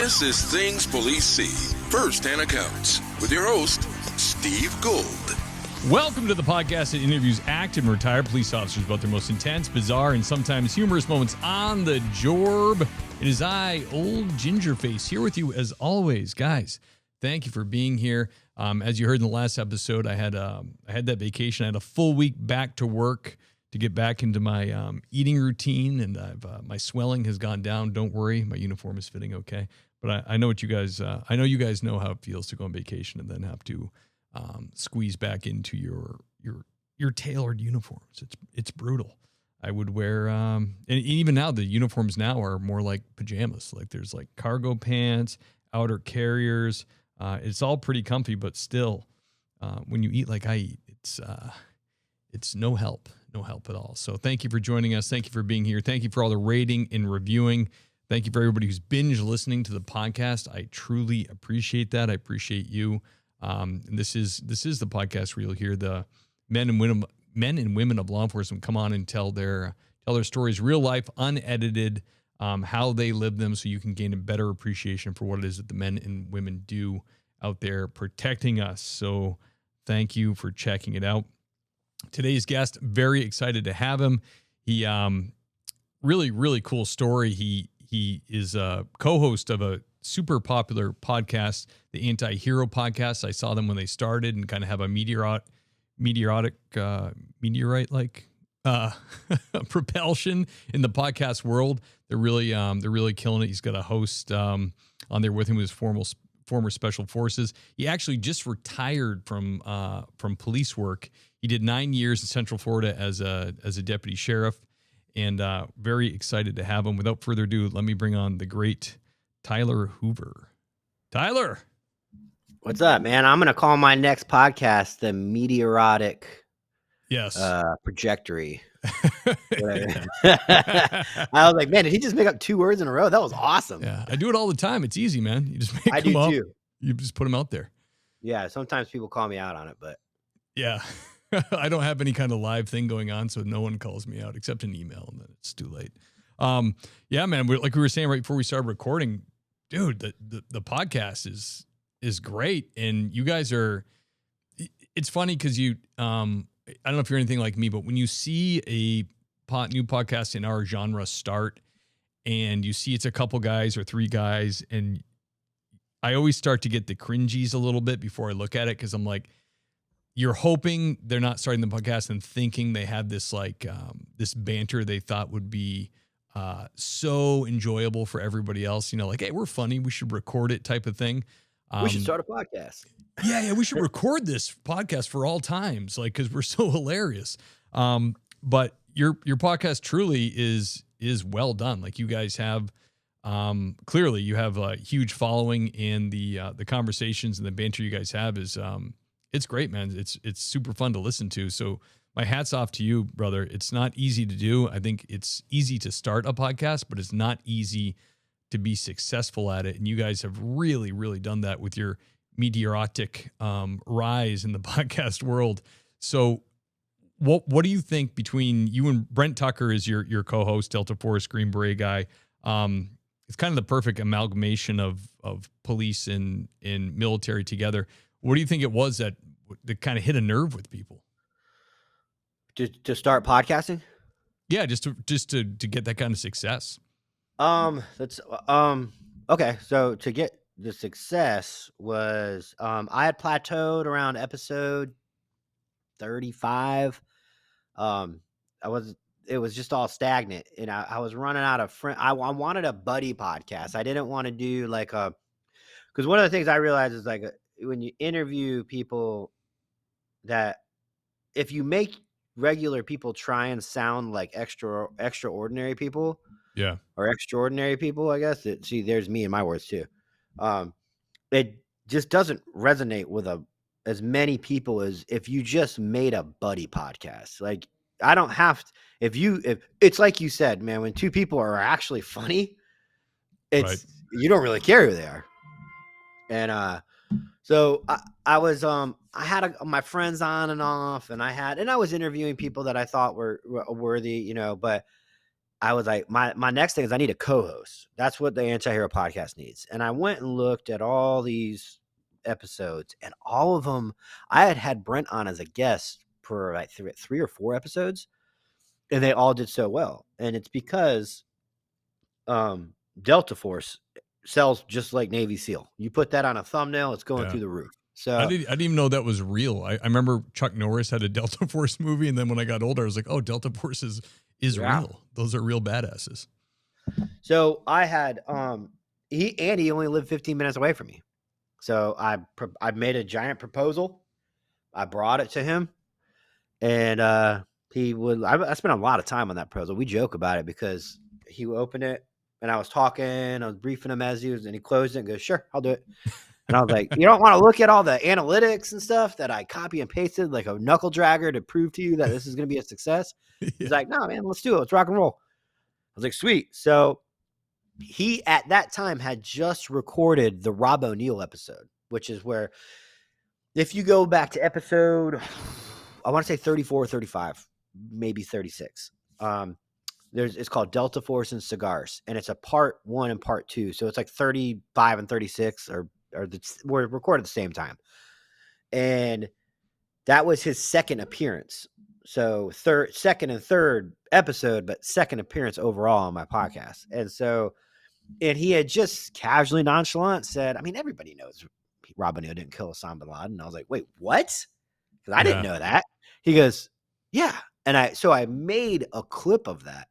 This is Things Police See, First-Hand Accounts, with your host, Steve Gold. Welcome to the podcast that interviews active and retired police officers about their most intense, bizarre, and sometimes humorous moments on the job. It is I, Old Gingerface, here with you as always. Guys, thank you for being here. As you heard in the last episode, I had that vacation. I had a full week back to work to get back into my eating routine, and my swelling has gone down. Don't worry, my uniform is fitting okay. But I know what you guys. I know you guys know how it feels to go on vacation and then have to squeeze back into your tailored uniforms. It's brutal. I would wear, and even now the uniforms now are more like pajamas. Like there's like cargo pants, outer carriers. It's all pretty comfy, but still, when you eat like I eat, it's no help at all. So thank you for joining us. Thank you for being here. Thank you for all the rating and reviewing. Thank you for everybody who's binge listening to the podcast. I truly appreciate that. I appreciate you. And this is the podcast where you'll hear the men and women of law enforcement come on and tell their stories, real life, unedited, how they live them, so you can gain a better appreciation for what it is that the men and women do out there protecting us. So thank you for checking it out. Today's guest, very excited to have him. He really, really cool story. He is a co-host of a super popular podcast, the Anti-Hero podcast. I saw them when they started and kind of have a meteorite-like propulsion in the podcast world. They're really killing it. He's got a host on there with him who's former special forces. He actually just retired from police work. He did 9 years in Central Florida as a deputy sheriff, and very excited to have him. Without further ado, let me bring on the great Tyler Hoover. Tyler. What's up, man? I'm going to call my next podcast the Meteoric Trajectory. I was like, man, did he just make up 2 words in a row? That was awesome. Yeah, I do it all the time. It's easy, man. You just make them up. Too. You just put them out there. Yeah, sometimes people call me out on it, but yeah. I don't have any kind of live thing going on, so no one calls me out except an email, and then it's too late. Yeah, man. Like we were saying right before we started recording, dude, the podcast is great, and you guys are. It's funny because you. I don't know if you're anything like me, but when you see a new podcast in our genre start, and you see it's a couple guys or 3 guys, and I always start to get the cringies a little bit before I look at it because I'm like. You're hoping they're not starting the podcast and thinking they have this this banter they thought would be so enjoyable for everybody else. You know, like, hey, we're funny, we should record it type of thing. We should start a podcast. Yeah, we should record this podcast for all times, like because we're so hilarious. But your podcast truly is well done. Like you guys have clearly you have a huge following, and the conversations and the banter you guys have is it's great, man. It's super fun to listen to. So my hat's off to you, brother. It's not easy to do. I think it's easy to start a podcast, but it's not easy to be successful at it. And you guys have really, really done that with your meteoric rise in the podcast world. So what do you think between you and Brent Tucker is your co-host, Delta Force Green Beret guy? It's kind of the perfect amalgamation of police and military together. What do you think it was that kind of hit a nerve with people? To start podcasting? Yeah, just to get that kind of success. That's okay. So to get the success was I had plateaued around episode 35. It was just all stagnant, and I was running out of friends. I wanted a buddy podcast. I didn't want to do because one of the things I realized is when you interview people, that if you make regular people try and sound like extraordinary people, yeah, or extraordinary people, I guess. There's me and my words too. It just doesn't resonate with as many people as if you just made a buddy podcast. Like I don't have to. If it's like you said, man, when 2 people are actually funny, you don't really care who they are. And so I was I had my friends on and off, and I was interviewing people that I thought were worthy, but I was like, my next thing is I need a co-host. That's what the Anti-Hero podcast needs. And I went and looked at all these episodes, and all of them, I had Brent on as a guest for like three or four episodes, and they all did so well. And it's because Delta Force sells just like Navy SEAL. You put that on a thumbnail, it's going through the roof. So I didn't even know that was real. I remember Chuck Norris had a Delta Force movie, and then when I got older, I was like, oh, Delta Force is real. Those are real badasses. So I had he only lived 15 minutes away from me. So I made a giant proposal. I brought it to him, and I spent a lot of time on that proposal. We joke about it because he opened it, and I was talking, I was briefing him as he was, and he closed it and goes, "Sure, I'll do it." And I was like, "You don't want to look at all the analytics and stuff that I copy and pasted like a knuckle dragger to prove to you that this is going to be a success?" Yeah. He's like, "No, man, let's do it. Let's rock and roll." I was like, "Sweet." So he at that time had just recorded the Rob O'Neill episode, which is where, if you go back to episode, I want to say 34 or 35, maybe 36. It's called Delta Force and Cigars, and it's a part 1 and part 2. So it's like 35 and 36 were recorded at the same time. And that was his second appearance. So second and third episode, but second appearance overall on my podcast. And he had just casually nonchalant said, I mean, everybody knows Rob O'Neill didn't kill Osama bin Laden. And I was like, wait, what? Because I didn't know that. He goes, yeah. And I made a clip of that,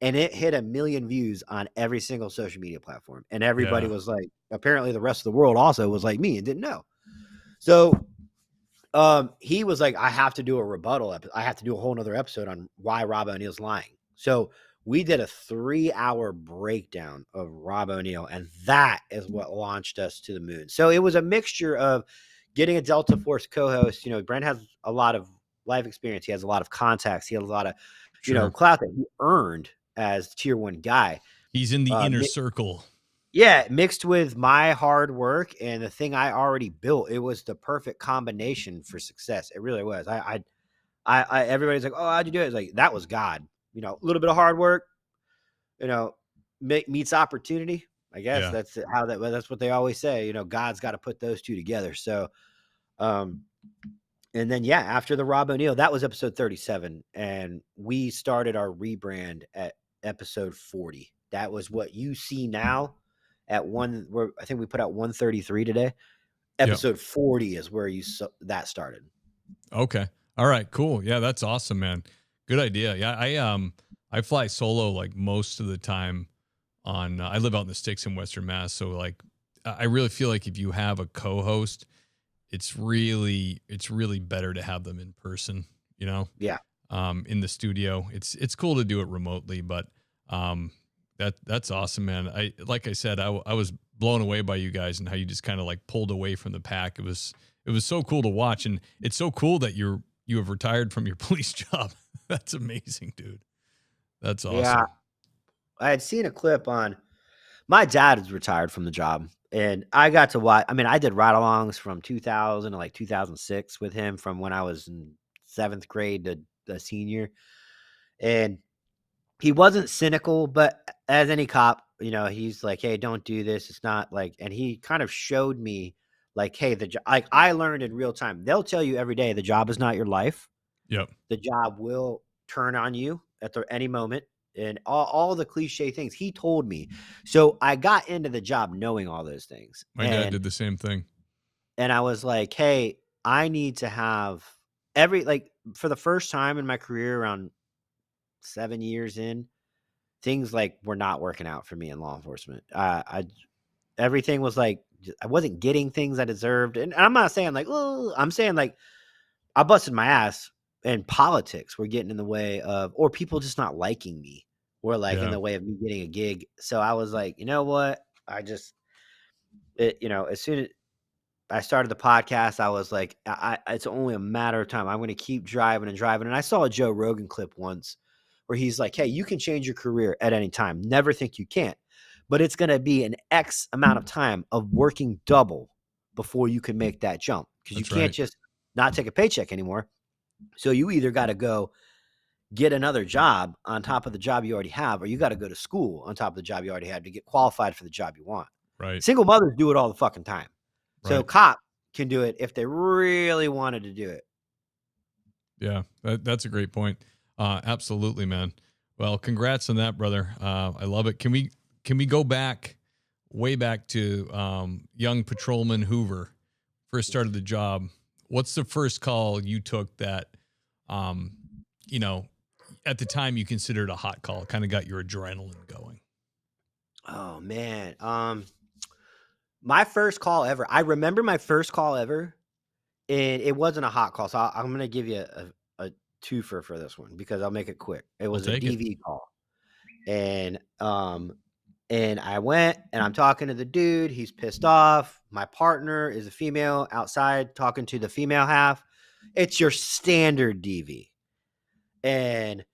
and it hit 1 million views on every single social media platform. And everybody was like, apparently the rest of the world also was like me and didn't know. So he was like, I have to do a rebuttal. I have to do a whole nother episode on why Rob O'Neill's lying. So we did a 3-hour breakdown of Rob O'Neill, and that is what launched us to the moon. So it was a mixture of getting a Delta Force co-host. You know, Brent has a lot of life experience. He has a lot of contacts. He has a lot of, clout that he earned as tier 1 guy. He's in the inner circle. Yeah, mixed with my hard work and the thing I already built. It was the perfect combination for success. It really was. I everybody's like, oh, how'd you do it? It's like, that was God. You know, a little bit of hard work, meets opportunity. I guess that's what they always say. You know, God's got to put those two together. So, and then, after the Rob O'Neill, that was episode 37. And we started our rebrand at episode 40. That was what you see now at I think we put out 133 today. Episode 40 is where that started. Okay. All right, cool. Yeah, that's awesome, man. Good idea. Yeah, I fly solo like most of the time I live out in the sticks in Western Mass. So like, I really feel like if you have a co-host, it's really better to have them in person, Yeah. In the studio. It's cool to do it remotely, but that's awesome, man. Like I said, I was blown away by you guys and how you just kind of like pulled away from the pack. It was so cool to watch, and it's so cool that you have retired from your police job. That's amazing, dude. That's awesome. Yeah. I had seen a clip on my dad is retired from the job, and I got to watch. I mean, I did ride-alongs from 2000 to like 2006 with him from when I was in 7th grade to the senior. And he wasn't cynical, but as any cop, he's like, hey, don't do this. It's not like, and he kind of showed me like, hey, like I learned in real time. They'll tell you every day the job is not your life. Yep. The job will turn on you at any moment, and all the cliche things he told me. So I got into the job knowing all those things. My dad did the same thing. And I was like, hey, I need to have for the first time in my career, around 7 years in, things like were not working out for me in law enforcement. Everything was like, I wasn't getting things I deserved. And I'm not saying like, oh, I'm saying like I busted my ass, and politics were getting in the way of, or people just not liking me, or like in the way of me getting a gig. So I was like, you know what? As soon as I started the podcast, I was like, it's only a matter of time. I'm going to keep driving and driving. And I saw a Joe Rogan clip once where he's like, hey, you can change your career at any time. Never think you can't. But it's going to be an X amount of time of working double before you can make that jump. Because you can't just not take a paycheck anymore. So you either got to go get another job on top of the job you already have, or you got to go to school on top of the job you already have to get qualified for the job you want. Right. Single mothers do it all the fucking time. So Right. cop can do it if they really wanted to do it. Yeah, that's a great point. Absolutely, man. Well, congrats on that, brother. I love it. Can we go back, way back to young patrolman Hoover, first started the job? What's the first call you took that, you know, at the time you considered a hot call, kind of got your adrenaline going? Oh man. My first call ever. I remember my first call ever, and it wasn't a hot call. So I'm going to give you a twofer for this one because I'll make it quick. It was a take it. DV call. And I went and I'm talking to the dude. He's pissed off. My partner is a female outside talking to the female half. It's your standard DV. And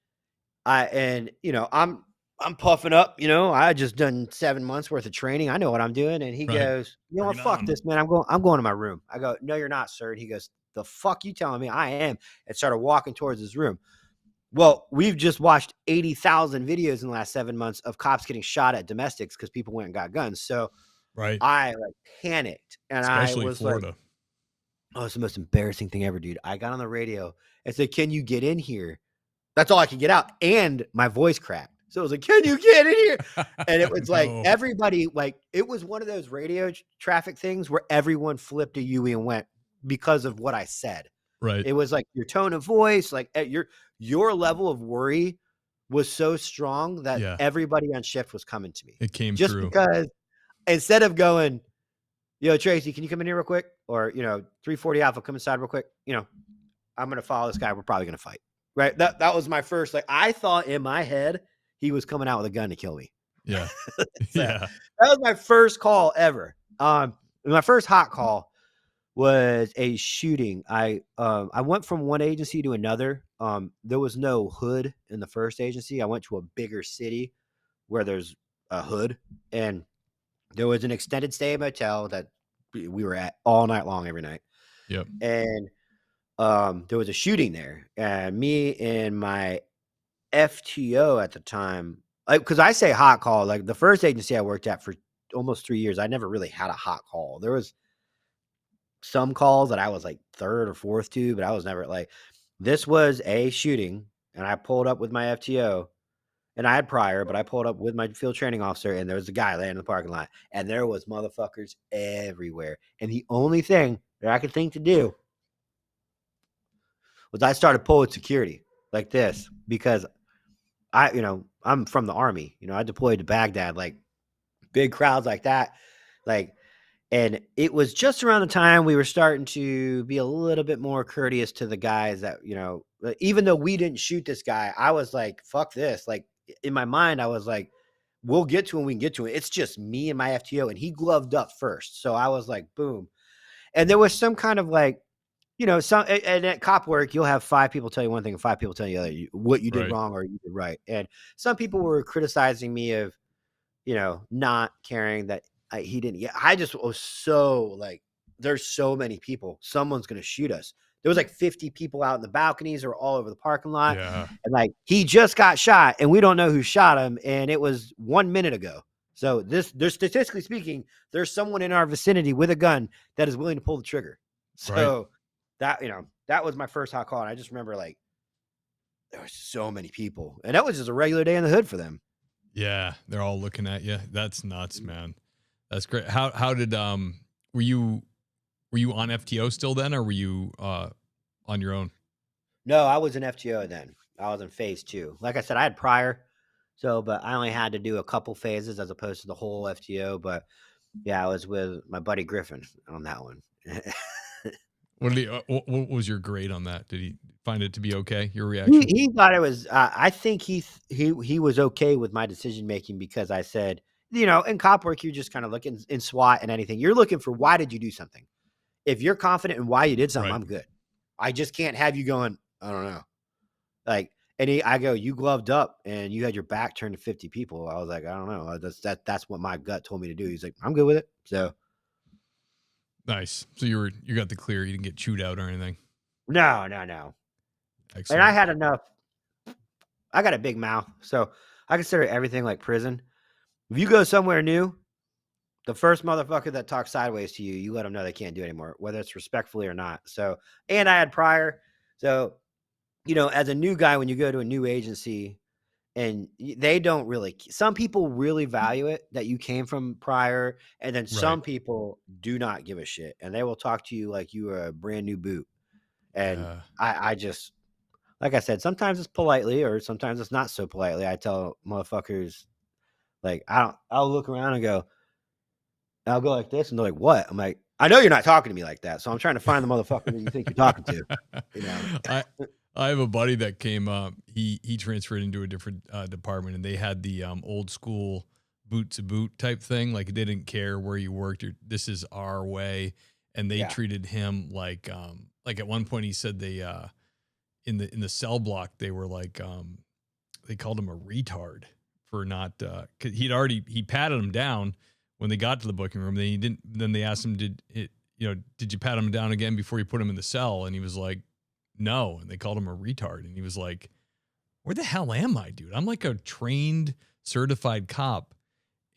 I'm puffing up, I just done 7 months worth of training. I know what I'm doing. And he Right. goes, you know what? Bring it Fuck on. this, man. I'm going to my room. I go, no, you're not, sir. And he goes, the fuck you telling me? I am. And started walking towards his room. Well, we've just watched 80,000 videos in the last 7 months of cops getting shot at domestics because people went and got guns. So Right. I panicked, and Especially I was Florida. like, "Oh, it's the most embarrassing thing ever, dude." I got on the radio and said, "Can you get in here?" That's all I could get out, and my voice cracked. So it was like, "Can you get in here?" And it was like everybody, it was one of those radio traffic things where everyone flipped a UE and went because of what I said. Right. It was like your tone of voice, like your level of worry was so strong that everybody on shift was coming to me. It came just through. Because instead of going, yo, Tracy, can you come in here real quick? Or, 340 Alpha, come inside real quick. I'm going to follow this guy. We're probably going to fight. Right. That was my first, I thought in my head, he was coming out with a gun to kill me. Yeah. That was my first call ever. My first hot call was a shooting. I went from one agency to another. There was no hood in the first agency. I went to a bigger city where there's a hood, and there was an extended stay motel that we were at all night long every night. Yep. And there was a shooting there, and me and my FTO at the time, because I say hot call, the first agency I worked at for almost 3 years, I never really had a hot call. There was some calls that I was third or fourth to, but I was never this was a shooting, and I pulled up with my FTO, and I had prior, but I pulled up with my field training officer, and there was a guy laying in the parking lot, and there was motherfuckers everywhere. And the only thing that I could think to do was I started pulling security like this because I'm from the Army. I deployed to Baghdad, big crowds like that. And it was just around the time we were starting to be a little bit more courteous to the guys that, even though we didn't shoot this guy, I was like, fuck this. In my mind, I was like, we'll get to him. We can get to him. It's just me and my FTO, and he gloved up first. So I was like, boom. And there was some kind of and at cop work, you'll have 5 people tell you one thing and 5 people tell you the other, what you did wrong or you did right. And some people were criticizing me of, not caring that he didn't. Yeah, I just was so there's so many people. Someone's going to shoot us. There was 50 people out in the balconies or all over the parking lot. Yeah. And he just got shot, and we don't know who shot him. And it was 1 minute ago. So there's statistically speaking, there's someone in our vicinity with a gun that is willing to pull the trigger. So that was my first hot call. And I just remember there were so many people, and that was just a regular day in the hood for them. Yeah. They're all looking at you. That's nuts, man. That's great. How did, were you on FTO still then, or were you, on your own? No, I was in FTO then. I was in phase 2. Like I said, I had prior. But I only had to do a couple phases as opposed to the whole FTO. But yeah, I was with my buddy Griffin on that one. What was your grade on that? Did he find it to be okay? Your reaction? He thought it was. I think he was okay with my decision making because I said, in cop work, you're just kind of looking in SWAT and anything. You're looking for why did you do something. If you're confident in why you did something, I'm good. I just can't have you going, I don't know, I go, you gloved up and you had your back turned to 50 people. I was like, I don't know. That's what my gut told me to do. He's like, I'm good with it. So nice. So you got the clear. You didn't get chewed out or anything. No. Excellent. And I had enough I got a big mouth, so I consider everything like prison. If you go somewhere new, the first motherfucker that talks sideways to you, you let them know they can't do it anymore, whether it's respectfully or not. So, and I had prior. So, as a new guy, when you go to a new agency and they don't really, some people really value it that you came from prior. And then Right. some people do not give a shit and they will talk to you like you are a brand new boot. And Yeah. I just, like I said, sometimes it's politely or sometimes it's not so politely. I tell motherfuckers, like, I'll look around and go, I'll go like this, and they're like, "What?" I'm like, "I know you're not talking to me like that, so I'm trying to find the motherfucker that you think you're talking to." You know? I I have a buddy that came up. He transferred into a different department, and they had the old school boot to boot type thing. Like they didn't care where you worked. Or, this is our way, and they Yeah. treated him like at one point he said they in the cell block they were like they called him a retard for not 'cause he patted him down when they got to the booking room. Then they asked him, did you pat him down again before you put him in the cell? And he was like, no. And they called him a retard. And he was like, where the hell am I, dude? I'm like a trained, certified cop.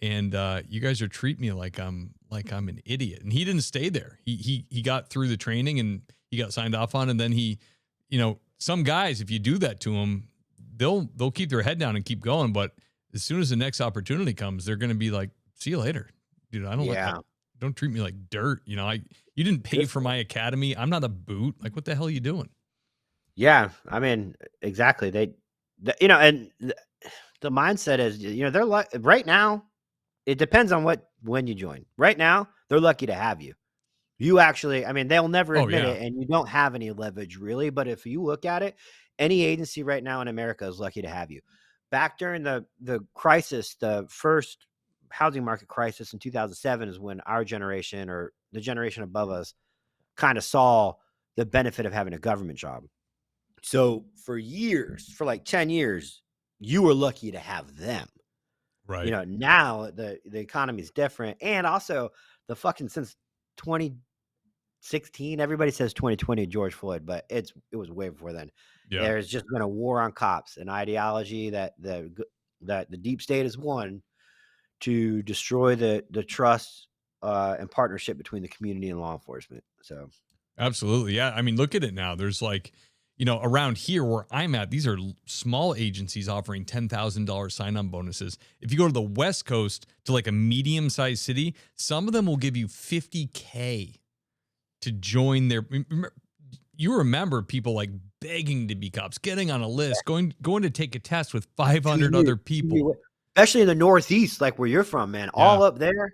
And you guys are treating me like I'm an idiot. And he didn't stay there. He got through the training and he got signed off on. And then some guys, if you do that to them, they'll keep their head down and keep going. But as soon as the next opportunity comes, they're going to be like, see you later, dude. Don't treat me like dirt. You didn't pay for my academy. I'm not a boot. Like, what the hell are you doing? Yeah, I mean, exactly. And the mindset is, they're like right now. It depends on when you join. Right now, they're lucky to have you. You actually, I mean, they'll never Oh, admit yeah. it, and you don't have any leverage really. But if you look at it, any agency right now in America is lucky to have you. Back during the crisis, the first housing market crisis in 2007 is when our generation or the generation above us kind of saw the benefit of having a government job. So for years, for like 10 years, you were lucky to have them. Right. Now the economy is different. And also the fucking since 2016, everybody says 2020 George Floyd, but it was way before then. Yeah. There's just been a war on cops, an ideology that the deep state has won to destroy the trust and partnership between the community and law enforcement. So Absolutely. Yeah. I mean, look at it now. There's around here where I'm at, these are small agencies offering $10,000 sign-on bonuses. If you go to the West Coast to like a medium-sized city, some of them will give you $50K to join their. You remember people like begging to be cops, getting on a list, going to take a test with 500 other people. Especially in the Northeast, like where you're from, man, all up there.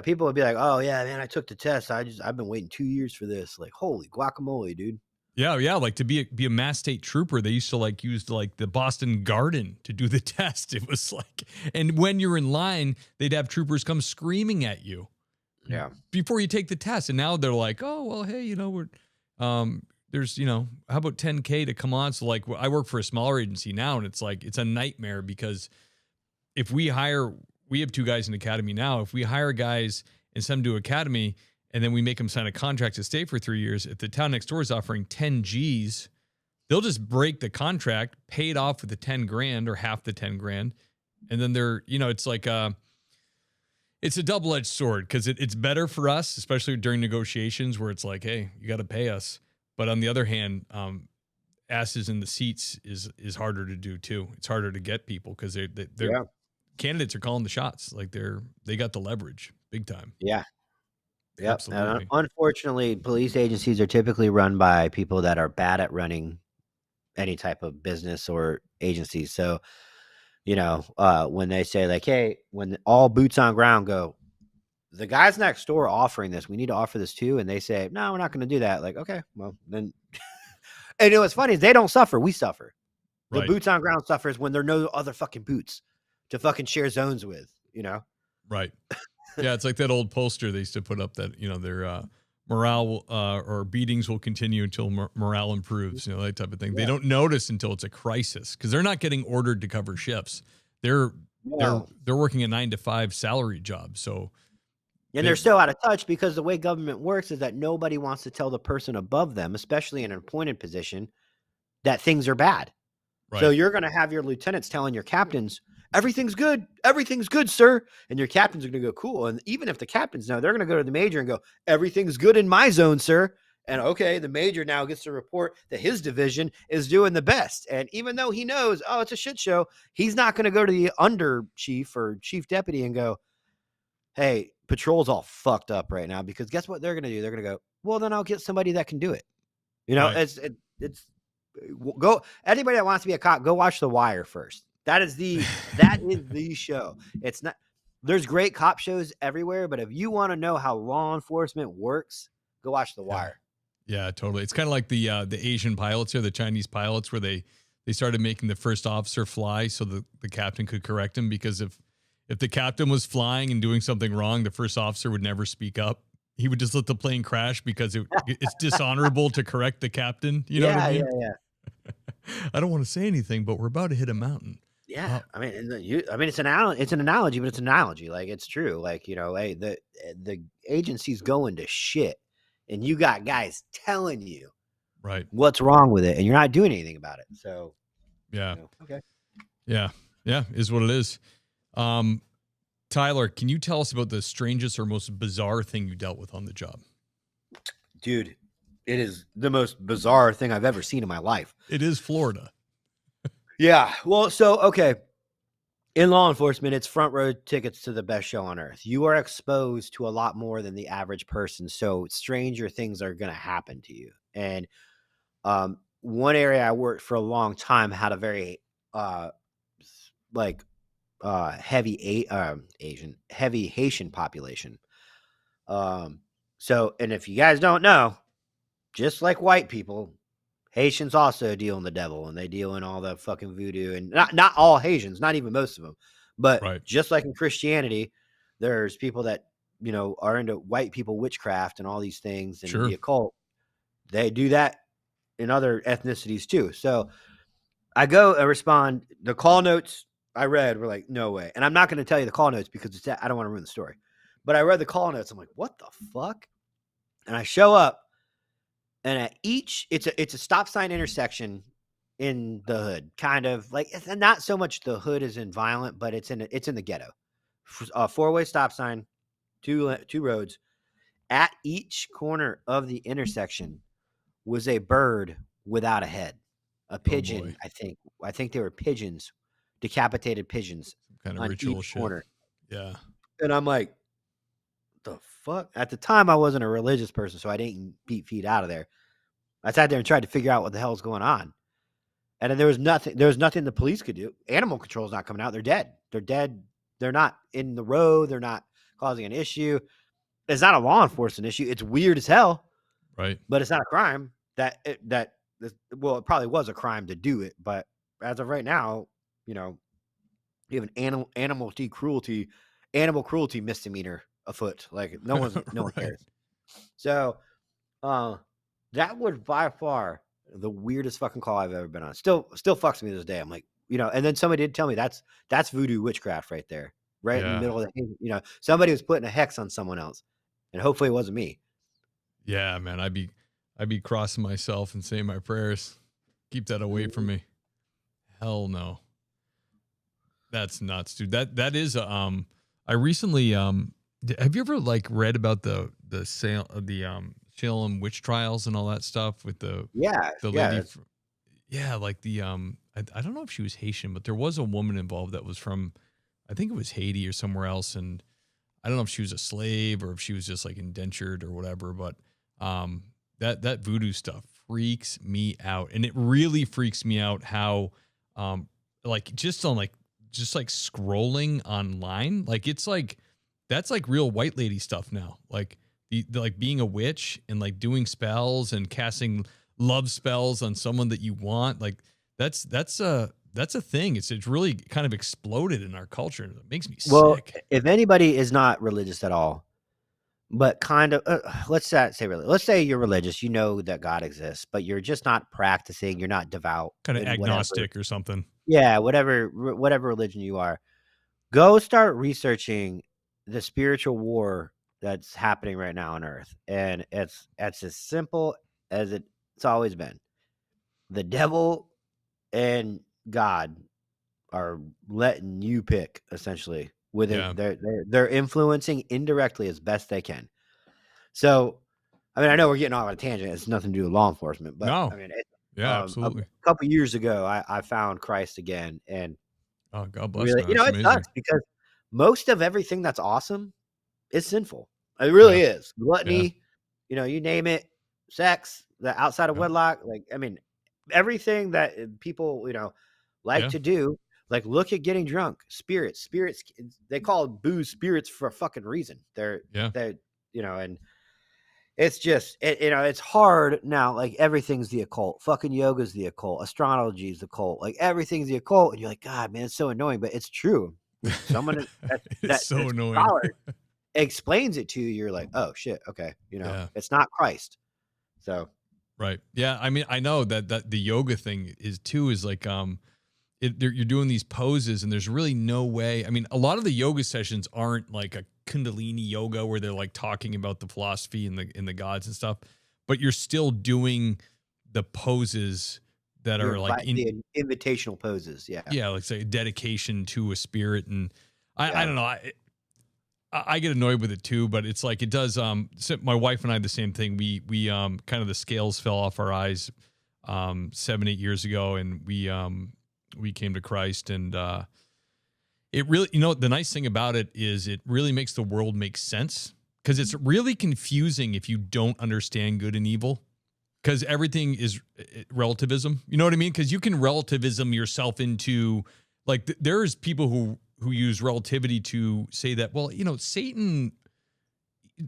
People would be like, "Oh yeah, man, I took the test. I've been waiting 2 years for this." Like, holy guacamole, dude. Yeah, yeah. Like to be a Mass State Trooper, they used to use the Boston Garden to do the test. It was and when you're in line, they'd have troopers come screaming at you. Yeah. Before you take the test, and now they're like, "Oh well, hey, we're there's how about 10K to come on?" So I work for a smaller agency now, and it's a nightmare because if we have 2 guys in academy now. If we hire guys and send them to academy, and then we make them sign a contract to stay for 3 years, if the town next door is offering 10 G's, they'll just break the contract, pay it off with the 10 grand or half the 10 grand. And then they're, it's a double-edged sword because it's better for us, especially during negotiations where it's like, hey, you got to pay us. But on the other hand, asses in the seats is harder to do too. It's harder to get people because they're candidates are calling the shots. Like they got the leverage big time. Yeah. Yep. Absolutely. Unfortunately, police agencies are typically run by people that are bad at running any type of business or agency. So, when they say like, hey, when all boots on ground go, the guys next door are offering this, we need to offer this too. And they say, no, we're not going to do that. Like, okay, well then. And what's funny is they don't suffer. We suffer. The boots on ground suffers when there are no other fucking boots to fucking share zones with, Right. Yeah, it's like that old poster they used to put up that, their morale or beatings will continue until morale improves, that type of thing. Yeah. They don't notice until it's a crisis because they're not getting ordered to cover shifts. They're working a 9-to-5 salary job. So they're so out of touch because the way government works is that nobody wants to tell the person above them, especially in an appointed position, that things are bad. So Right. you're going to have your lieutenants telling your captains, everything's good, sir. And your captains are going to go, cool. And even if the captains know, they're going to go to the major and go, everything's good in my zone, sir. And okay, the major now gets to report that his division is doing the best. And even though he knows, oh, it's a shit show, he's not going to go to the under chief or chief deputy and go, hey, patrol's all fucked up right now, because guess what they're going to do? They're going to go, well, then I'll get somebody that can do it. Right. It's go, anybody that wants to be a cop, go watch The Wire first. That is the show. It's not, there's great cop shows everywhere, but if you want to know how law enforcement works, go watch The Wire. Yeah, totally. It's kind of like the Asian pilots or the Chinese pilots, where they started making the first officer fly so the captain could correct him, because if the captain was flying and doing something wrong, the first officer would never speak up. He would just let the plane crash because it's dishonorable to correct the captain. You know what I mean? Yeah. I don't want to say anything, but we're about to hit a mountain. Yeah, I mean, it's an analogy, but it's an analogy. Like, it's true. Like, hey, the agency's going to shit, and you got guys telling you right what's wrong with it, and you're not doing anything about it. So, yeah, okay, yeah, is what it is. Tyler, can you tell us about the strangest or most bizarre thing you dealt with on the job? Dude, it is the most bizarre thing I've ever seen in my life. It is Florida. Yeah. Well, so, okay. In law enforcement, it's front row tickets to the best show on earth. You are exposed to a lot more than the average person. So stranger things are going to happen to you. And one area I worked for a long time had a very heavy Haitian population. So, and if you guys don't know, just like white people, Haitians also deal in the devil, and they deal in all the fucking voodoo, and not all Haitians, not even most of them, but Right. just like in Christianity, there's people that, are into white people witchcraft and all these things and the occult. They do that in other ethnicities too. So I go and respond. The call notes I read were like, no way. And I'm not going to tell you the call notes because I don't want to ruin the story, but I read the call notes. I'm like, what the fuck? And I show up, and at each, it's a stop sign intersection in the hood, kind of like, it's not so much the hood is in violent, but it's in the ghetto. A 4-way stop sign, two roads. At each corner of the intersection was a bird without a head, a pigeon. I think they were pigeons, decapitated pigeons, Kind of on ritual each shit. corner. Yeah. And I'm like, the fuck? At the time, I wasn't a religious person, so I didn't beat feet out of there. I sat there and tried to figure out what the hell is going on. And then there was nothing the police could do. Animal control's not coming out. They're dead. They're not in the road. They're not causing an issue. It's not a law enforcement issue. It's weird as hell. Right. But it's not a crime. It probably was a crime to do it. But as of right now, you have an animal cruelty misdemeanor afoot. Like, no one Right. cares. So, that was by far the weirdest fucking call I've ever been on. Still fucks me to this day. I'm like, and then somebody did tell me that's voodoo witchcraft right there, right in the middle of the, somebody was putting a hex on someone else, and hopefully it wasn't me. Yeah, man, I'd be crossing myself and saying my prayers. Keep that away from me. Hell no. That's nuts, dude. That is I recently have you ever read about the Salem witch trials and all that stuff with the lady? I don't know if she was Haitian, but there was a woman involved that was from, I think it was Haiti or somewhere else, and I don't know if she was a slave or if she was just indentured or whatever, but that voodoo stuff freaks me out, and it really freaks me out how just scrolling online, that's real white lady stuff now, being a witch and doing spells and casting love spells on someone that you want, that's a thing. It's really kind of exploded in our culture, and it makes me sick. If anybody is not religious at all, but kind of, let's say you're religious, you know that God exists, but you're just not practicing, you're not devout, Kind of agnostic or something. Yeah, whatever religion you are, go start researching the spiritual war that's happening right now on Earth, and it's as simple as it's always been. The devil and God are letting you pick essentially within Yeah. they're influencing indirectly as best they can. So, I mean, I know we're getting off on a tangent. It's nothing to do with law enforcement, but I No. mean, Yeah, a absolutely. couple years ago, I found Christ again, and Oh, God bless, really, man. That's it amazing. sucks because most of everything that's awesome is sinful. It Yeah. really is. Yeah. Gluttony, you name it, sex, the outside of Yeah. wedlock, like I mean, everything that people like Yeah. to do. Like, look at getting drunk. Spirits. They call booze spirits for a fucking reason. Yeah. They're and it's just it's hard now. Like everything's the occult. Fucking yoga's the occult. Astrology is the occult. Like everything's the occult, and you're like, God, man, it's so annoying, but it's true. If someone It's so that's annoying. scholar explains it to you, you're like, oh shit, okay, Yeah. it's not Christ. So Right. Yeah. I mean, I know that the yoga thing is like, you're doing these poses and there's really no way. I mean, a lot of the yoga sessions aren't like a Kundalini yoga where they're like talking about the philosophy and the gods and stuff, but you're still doing the poses that are like the invitational poses, yeah, yeah, like say dedication to a spirit. And I yeah. don't know. I get annoyed with it too, but it's like it does. So my wife and I, the same thing. We kind of the scales fell off our eyes 7-8 years ago, and we came to Christ, and it really, the nice thing about it is it really makes the world make sense, because it's really confusing if you don't understand good and evil, because everything is relativism. You know what I mean? Because you can relativism yourself into like there's people who use relativity to say that, well, Satan,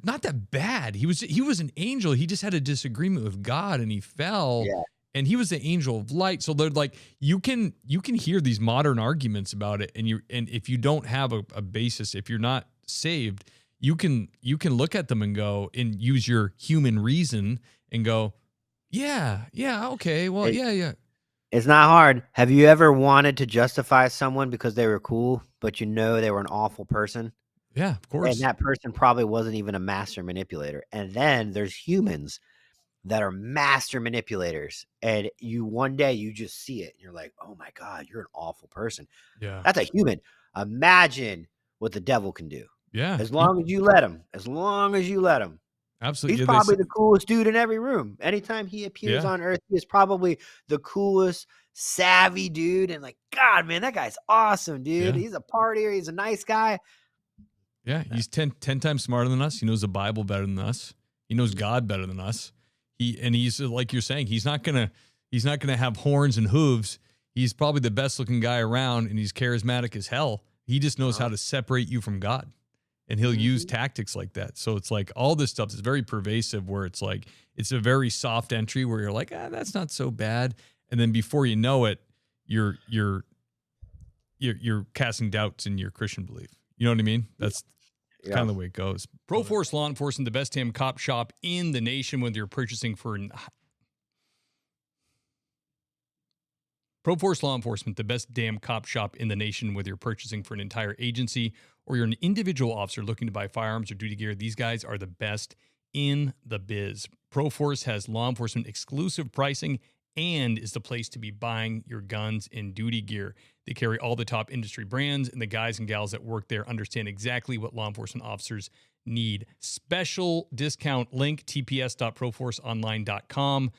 not that bad. He was an angel. He just had a disagreement with God and he fell. Yeah. And he was the angel of light. So they're like, you can hear these modern arguments about it, and if you don't have a basis, if you're not saved, you can look at them and go and use your human reason and go, yeah, okay, well, yeah. It's not hard. Have you ever wanted to justify someone because they were cool, but they were an awful person? Yeah, of And course. that person probably wasn't even a master manipulator. And then there's humans that are master manipulators. And one day you just see it and you're like, oh my God, you're an awful person. Yeah. That's a human. Imagine what the devil can do. Yeah. As long as you let him. As long as you let him. Absolutely. He's Yeah, probably the coolest dude in every room. Anytime he appears yeah. on Earth, he is probably the coolest, savvy dude. And like, God, man, that guy's awesome, dude. Yeah. He's a partier. He's a nice guy. Yeah, he's 10 times smarter than us. He knows the Bible better than us. He knows God better than us. He's like you're saying, he's not gonna have horns and hooves. He's probably the best looking guy around, and he's charismatic as hell. He just knows how to separate you from God, and he'll use tactics like that. So it's like all this stuff is very pervasive, where it's like it's a very soft entry where you're like, that's not so bad, and then before you know it, you're casting doubts in your Christian belief. You know what I mean? That's kind of the way it goes. ProForce Law Enforcement, the best damn cop shop in the nation, whether you're purchasing for ProForce Law Enforcement, the best damn cop shop in the nation, whether you're purchasing for an entire agency or you're an individual officer looking to buy firearms or duty gear. These guys are the best in the biz. ProForce has law enforcement exclusive pricing and is the place to be buying your guns and duty gear. They carry all the top industry brands, and the guys and gals that work there understand exactly what law enforcement officers need. Special discount link, tps.proforceonline.com.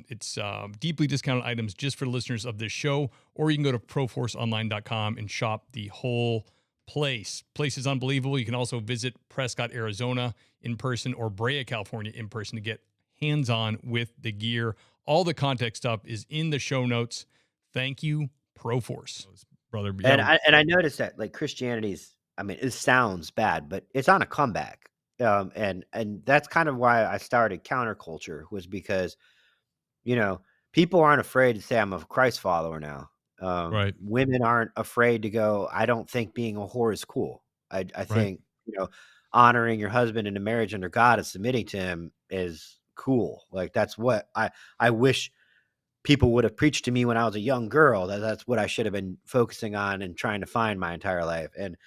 It's deeply discounted items just for the listeners of this show, or you can go to proforceonline.com and shop the whole place. Place is unbelievable. You can also visit Prescott, Arizona in person, or Brea, California in person to get hands-on with the gear. All the context stuff is in the show notes. Thank you, ProForce, brother. And I noticed that like Christianity's, I mean, it sounds bad, but it's on a comeback. And that's kind of why I started Counterculture, was because, people aren't afraid to say I'm a Christ follower now. Right. Women aren't afraid to go, I don't think being a whore is cool. I think, honoring your husband in a marriage under God and submitting to him is cool. Like that's what I wish people would have preached to me when I was a young girl. That's what I should have been focusing on and trying to find my entire life. And,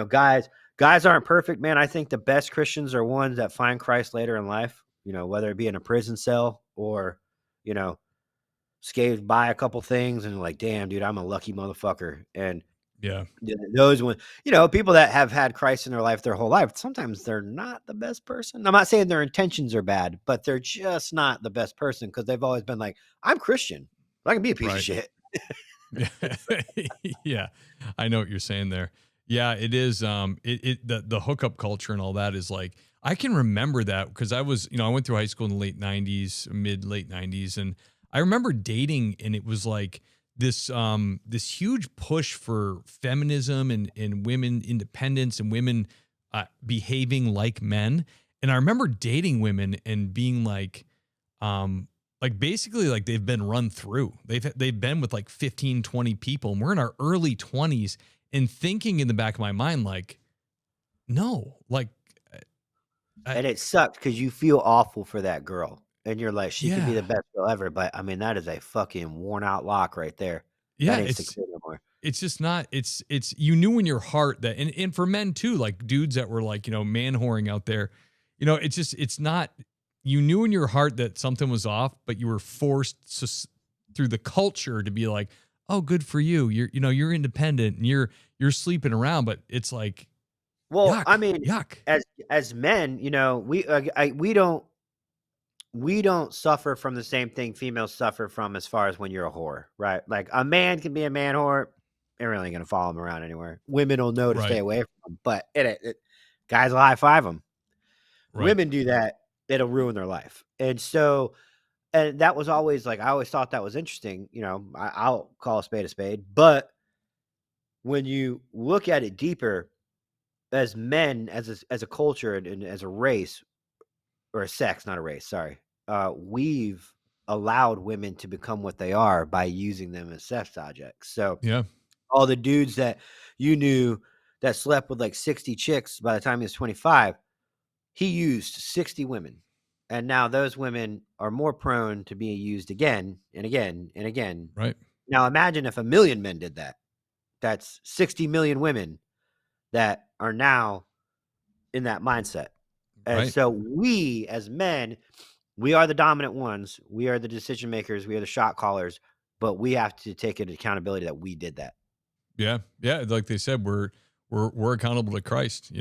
guys aren't perfect, man. I think the best Christians are ones that find Christ later in life, whether it be in a prison cell or, scathed by a couple things and like, damn, dude, I'm a lucky motherfucker. And Yeah. those when people that have had Christ in their life their whole life, sometimes they're not the best person. I'm not saying their intentions are bad, but they're just not the best person because they've always been like, I'm Christian. I can be a piece of Right. shit. Yeah. I know what you're saying there. Yeah, it is. The hookup culture and all that is like, I can remember that because I was, I went through high school in the late 90s, late 90s. And I remember dating, and it was like this huge push for feminism and women independence and women behaving like men. And I remember dating women and being like basically like they've been run through. They've been with like 15, 20 people, and we're in our early 20s, and thinking in the back of my mind, like, no, like, And it sucks because you feel awful for that girl. And you're like, she could be the yeah, best girl ever. But I mean, that is a fucking worn out lock right there. yeah, That ain't 6 no more. it's just not, you knew in your heart that, and for men too, like dudes that were like, man whoring out there, it's not, you knew in your heart that something was off, but you were forced through the culture to be like, oh, good for you. You're independent and you're sleeping around, but it's like, Well, yuck, I mean, yuck. as men, we don't suffer from the same thing females suffer from as far as when you're a whore, right? Like a man can be a man whore, they're really gonna follow him around anywhere. Women will know to stay Right, away from them, but guys will high five them. right. Women do that, it'll ruin their life. And so, and that was always like I always thought that was interesting. I'll call a spade, but when you look at it deeper, as men, as a culture and as a race, or a sex, not a race, sorry. We've allowed women to become what they are by using them as sex objects. So Yeah, all the dudes that you knew that slept with like 60 chicks by the time he was 25, he used 60 women. And now those women are more prone to being used again and again and again. right, Now imagine if 1,000,000 men did that. That's 60 million women that are now in that mindset. And right. so we as men, we are the dominant ones. We are the decision makers. We are the shot callers, but we have to take it accountability that we did that. Yeah, yeah. Like they said, we're accountable to Christ.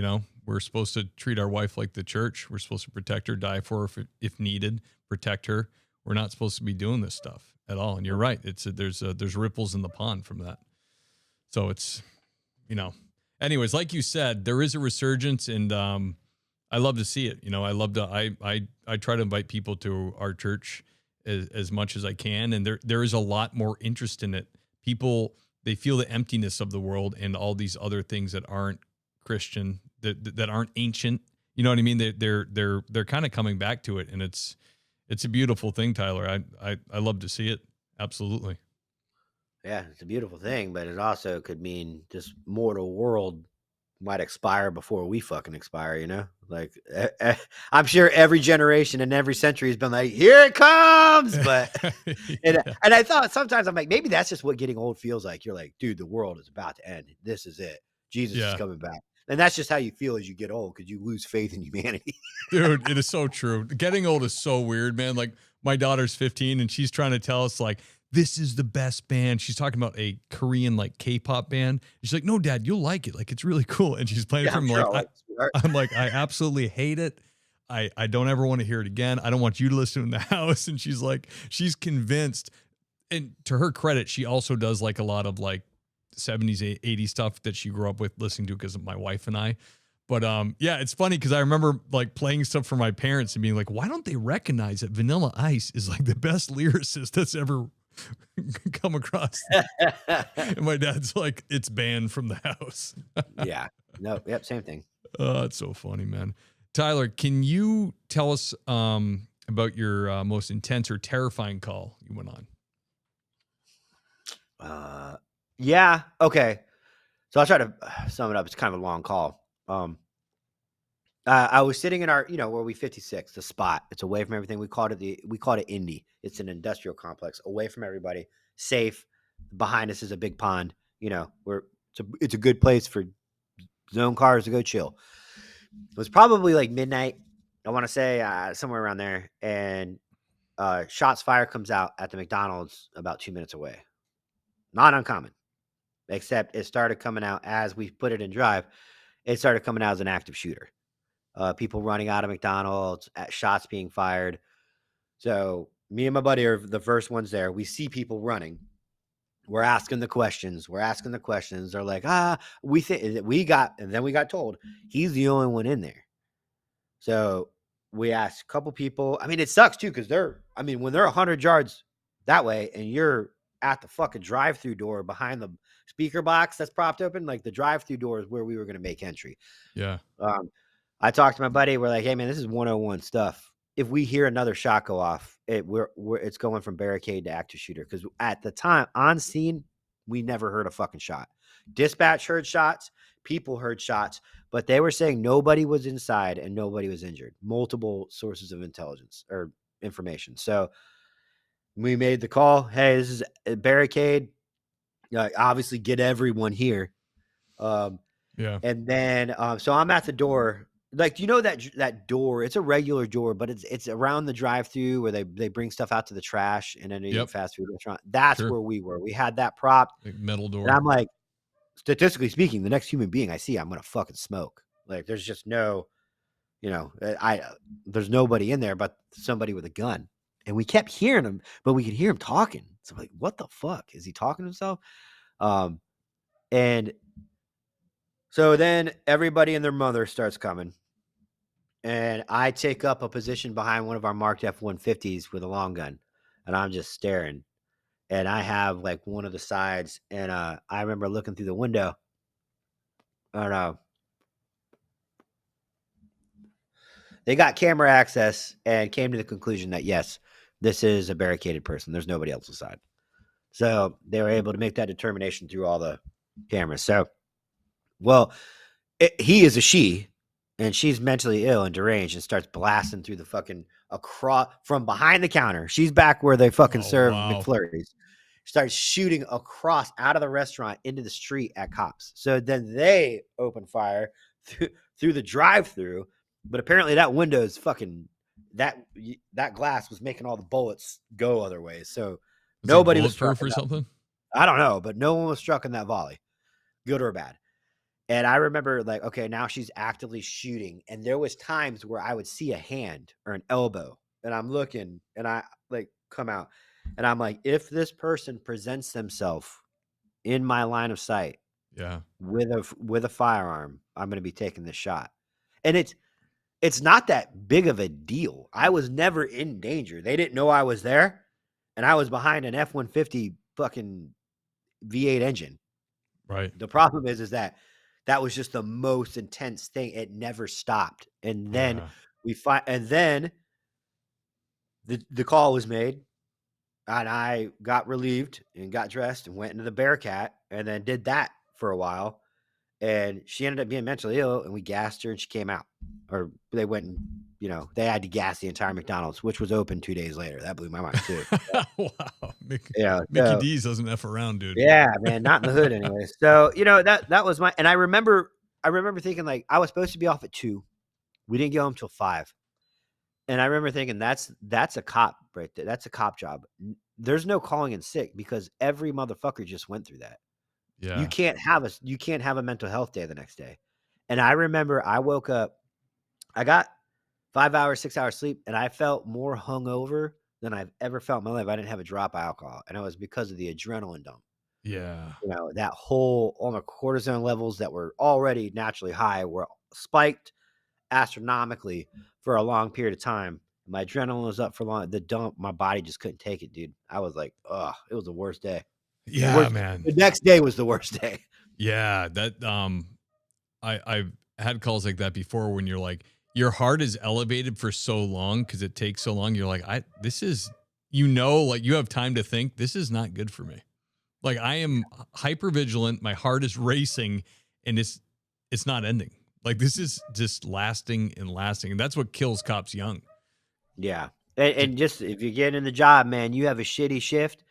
We're supposed to treat our wife like the church. We're supposed to protect her, die for her if needed, protect her. We're not supposed to be doing this stuff at all. And you're right. There's ripples in the pond from that. So it's, anyways, like you said, there is a resurgence, and I love to see it. I love to, I try to invite people to our church as much as I can. And there is a lot more interest in it. People, they feel the emptiness of the world and all these other things that aren't Christian, that aren't ancient. You know what I mean? They're kind of coming back to it, and it's a beautiful thing, Tyler. I love to see it. Absolutely. Yeah, it's a beautiful thing, but it also could mean this mortal world might expire before we fucking expire. Like I'm sure every generation and every century has been like, here it comes. But Yeah. and I thought sometimes I'm like, maybe that's just what getting old feels like. You're like, dude, the world is about to end. This is it. Jesus is Yeah. coming back. And that's just how you feel as you get old because you lose faith in humanity. Dude, it is so true. Getting old is so weird, man. Like my daughter's 15 and she's trying to tell us like, this is the best band. She's talking about a Korean like K-pop band. She's like, no, Dad, you'll like it. Like it's really cool. And she's playing Yeah, for I'm me. sure Like, I'm like, I absolutely hate it. I don't ever want to hear it again. I don't want you to listen in the house. And she's like, she's convinced. And to her credit, she also does like a lot of like 70s, 80s stuff that she grew up with listening to because of my wife and I. But yeah, it's funny because I remember like playing stuff for my parents and being like, why don't they recognize that Vanilla Ice is like the best lyricist that's ever come across? And my dad's like, it's banned from the house. Yeah. No. Yep. Same thing. Oh, it's so funny, man. Tyler, can you tell us about your most intense or terrifying call you went on? Yeah. Okay. So I'll try to sum it up. It's kind of a long call. I was sitting in our, where we 56, the spot. It's away from everything. We called it Indy. It's an industrial complex, away from everybody, safe. Behind us is a big pond. It's a good place for zone cars to go chill. It was probably like midnight. I want to say somewhere around there, and shots fired comes out at the McDonald's about 2 minutes away. Not uncommon, except it started coming out as we put it in drive. It started coming out as an active shooter. People running out of McDonald's, shots being fired. So me and my buddy are the first ones there. We see people running. We're asking the questions. They're like, we think we got told he's the only one in there. So we asked a couple people. I mean, it sucks too, because when they're 100 yards that way and you're at the fucking drive-through door behind the speaker box that's propped open, like the drive-through door is where we were going to make entry. Yeah. I talked to my buddy. We're like, hey man, this is 101 stuff. If we hear another shot go off, it's going from barricade to active shooter. Because at the time on scene, we never heard a fucking shot. Dispatch heard shots, people heard shots, but they were saying nobody was inside and nobody was injured. Multiple sources of intelligence or information. So we made the call. Hey, this is a barricade. Obviously, get everyone here. Yeah. And then, so I'm at the door. Like, you know that door? It's a regular door, but it's around the drive-through where they bring stuff out to the trash and then a fast food restaurant. That's where we were. We had that prop, like metal door. And I'm like, statistically speaking, the next human being I see, I'm gonna fucking smoke. Like, there's just no, there's nobody in there but somebody with a gun. And we kept hearing him, but we could hear him talking. So I'm like, what the fuck? Is he talking to himself? And so then everybody and their mother starts coming. And I take up a position behind one of our marked F-150s with a long gun. And I'm just staring. And I have like one of the sides. And I remember looking through the window. I don't know. They got camera access and came to the conclusion that, yes, this is a barricaded person. There's nobody else inside. So they were able to make that determination through all the cameras. So, well, he is a she, and she's mentally ill and deranged and starts blasting through the fucking across from behind the counter. She's back where they fucking serve McFlurries. Starts shooting across out of the restaurant into the street at cops. So then they open fire through the drive-through. But apparently that window is fucking that glass was making all the bullets go other ways. So nobody was struck or something. I don't know, but no one was struck in that volley, good or bad. And I remember like, okay, now she's actively shooting, and there was times where I would see a hand or an elbow, and I'm looking, and I like come out, and I'm like, if this person presents themselves in my line of sight, with a firearm, I'm going to be taking this shot, and it's not that big of a deal. I was never in danger. They didn't know I was there, and I was behind an F-150 fucking V8 engine. Right. The problem is that was just the most intense thing. It never stopped. And then the call was made, and I got relieved and got dressed and went into the Bearcat and then did that for a while. And she ended up being mentally ill, and we gassed her, and she came out. Or they went and, they had to gas the entire McDonald's, which was open 2 days later. That blew my mind too. Wow. Mickey D's doesn't F around, dude. Yeah, man, not in the hood anyway. So, that was and I remember thinking, like, I was supposed to be off at 2. We didn't get home till 5. And I remember thinking that's a cop right there. That's a cop job. There's no calling in sick because every motherfucker just went through that. Yeah. You can't have a mental health day the next day. And I remember I woke up, I got 5 hours, 6 hours sleep, and I felt more hungover than I've ever felt in my life. I didn't have a drop of alcohol, and it was because of the adrenaline dump. Yeah. That whole, all the cortisone levels that were already naturally high were spiked astronomically for a long period of time. My adrenaline was up for long. The dump, my body just couldn't take it, dude. I was like, it was the worst day. Yeah, man. The next day was the worst day. Yeah, that I've had calls like that before when you're like, your heart is elevated for so long because it takes so long. You're like, this is, like you have time to think, this is not good for me. Like I am hyper vigilant. My heart is racing, and it's not ending. Like this is just lasting and lasting. And that's what kills cops young. Yeah. And just, if you get in the job, man, you have a shitty shift.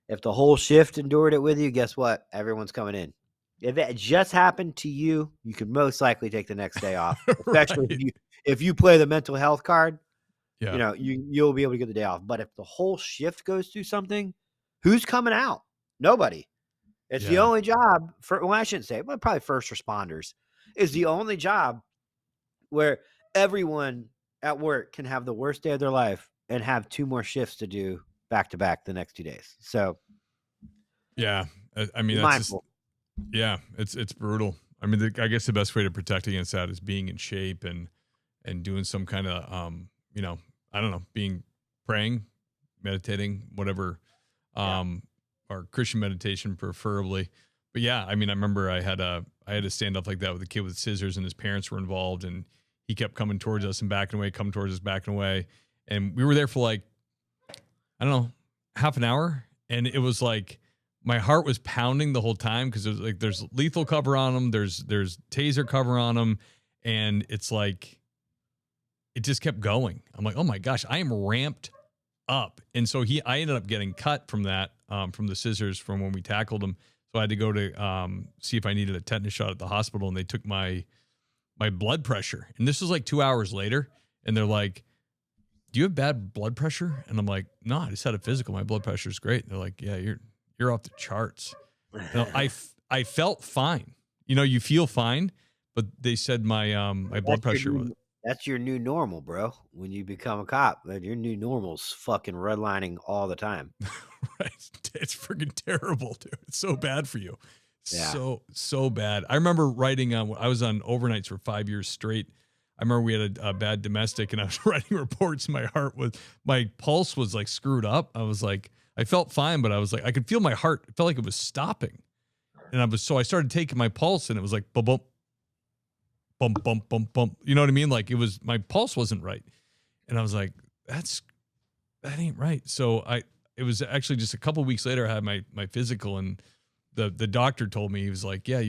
If the whole shift endured it with you, guess what? Everyone's coming in. If it just happened to you, you could most likely take the next day off, especially if you play the mental health card. Yeah. You'll be able to get the day off. But if the whole shift goes through something, who's coming out? Nobody. It's the Yeah. only job I shouldn't say, but probably first responders is the only job where everyone at work can have the worst day of their life and have 2 more shifts to do back to back the next 2 days. So Yeah. I mean, be that's just, mindful. yeah, it's brutal. I mean, I guess the best way to protect against that is being in shape and doing some kind of, I don't know, praying, meditating, whatever, or Christian meditation preferably. But yeah, I mean, I remember I had to stand up like that with a kid with scissors, and his parents were involved, and he kept coming towards us and backing away, coming towards us, backing away. And we were there for like, I don't know, half an hour. And it was like, my heart was pounding the whole time because it was like, there's lethal cover on them. There's taser cover on them. And it's like, it just kept going. I'm like, oh my gosh, I am ramped up. And so I ended up getting cut from that, from the scissors from when we tackled him. So I had to go to see if I needed a tetanus shot at the hospital, and they took my blood pressure. And this was like 2 hours later, and they're like, do you have bad blood pressure? And I'm like, no, I just had a physical. My blood pressure is great. And they're like, yeah, you're off the charts. I felt fine. You feel fine, but they said my blood pressure was. That's your new normal, bro. When you become a cop, your new normal's fucking redlining all the time. Right. It's freaking terrible, dude. It's so bad for you. Yeah. So bad. I remember writing I was on overnights for 5 years straight. I remember we had a bad domestic, and I was writing reports. My pulse was like screwed up. I was like, I felt fine, but I was like, I could feel my heart. It felt like it was stopping. And I started taking my pulse, and it was like, bump, bump, bump, bump, bump, bump. You know what I mean? Like, my pulse wasn't right. And I was like, that ain't right. So it was actually just a couple of weeks later, I had my physical, and the doctor told me, he was like, yeah,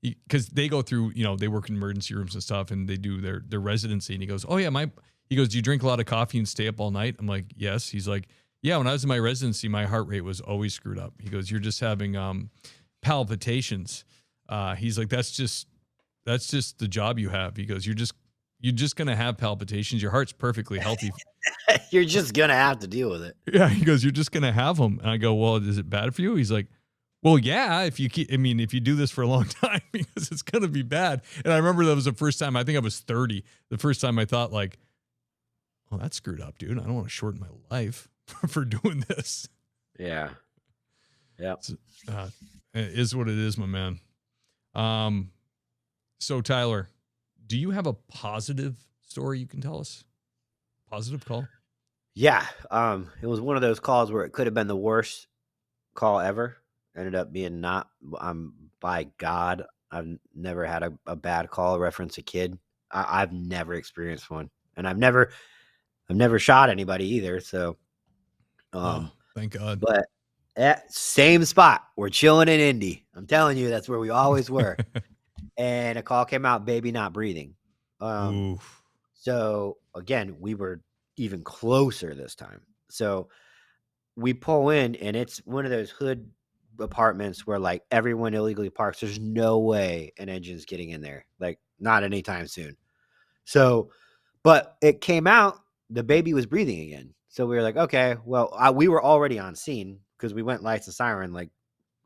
because they go through, they work in emergency rooms and stuff, and they do their residency. And he goes, oh yeah, he goes, do you drink a lot of coffee and stay up all night? I'm like, yes. He's like, yeah, when I was in my residency, my heart rate was always screwed up. He goes, you're just having palpitations. He's like, that's just the job you have. He goes, you're just going to have palpitations. Your heart's perfectly healthy. You're just going to have to deal with it. Yeah. He goes, you're just going to have them. And I go, well, is it bad for you? He's like, well, yeah, if you do this for a long time, because it's going to be bad. And I remember that was the first time, I think I was 30, the first time I thought like, oh, that's screwed up, dude. I don't want to shorten my life for doing this. Yeah. Yeah. It is what it is, my man. So Tyler, do you have a positive story you can tell us? Positive call? Yeah. It was one of those calls where it could have been the worst call ever. Ended up being not. By God, I've never had a bad call reference a kid. I've never experienced one, and I've never shot anybody either. So, thank God. But at same spot, we're chilling in Indy. I'm telling you, that's where we always were. And a call came out, baby not breathing. So again, we were even closer this time. So we pull in, and it's one of those hood apartments where like everyone illegally parks. There's no way an engine's getting in there, like not anytime soon. So, but it came out, the baby was breathing again. So we were like, okay, well, we were already on scene because we went lights and siren like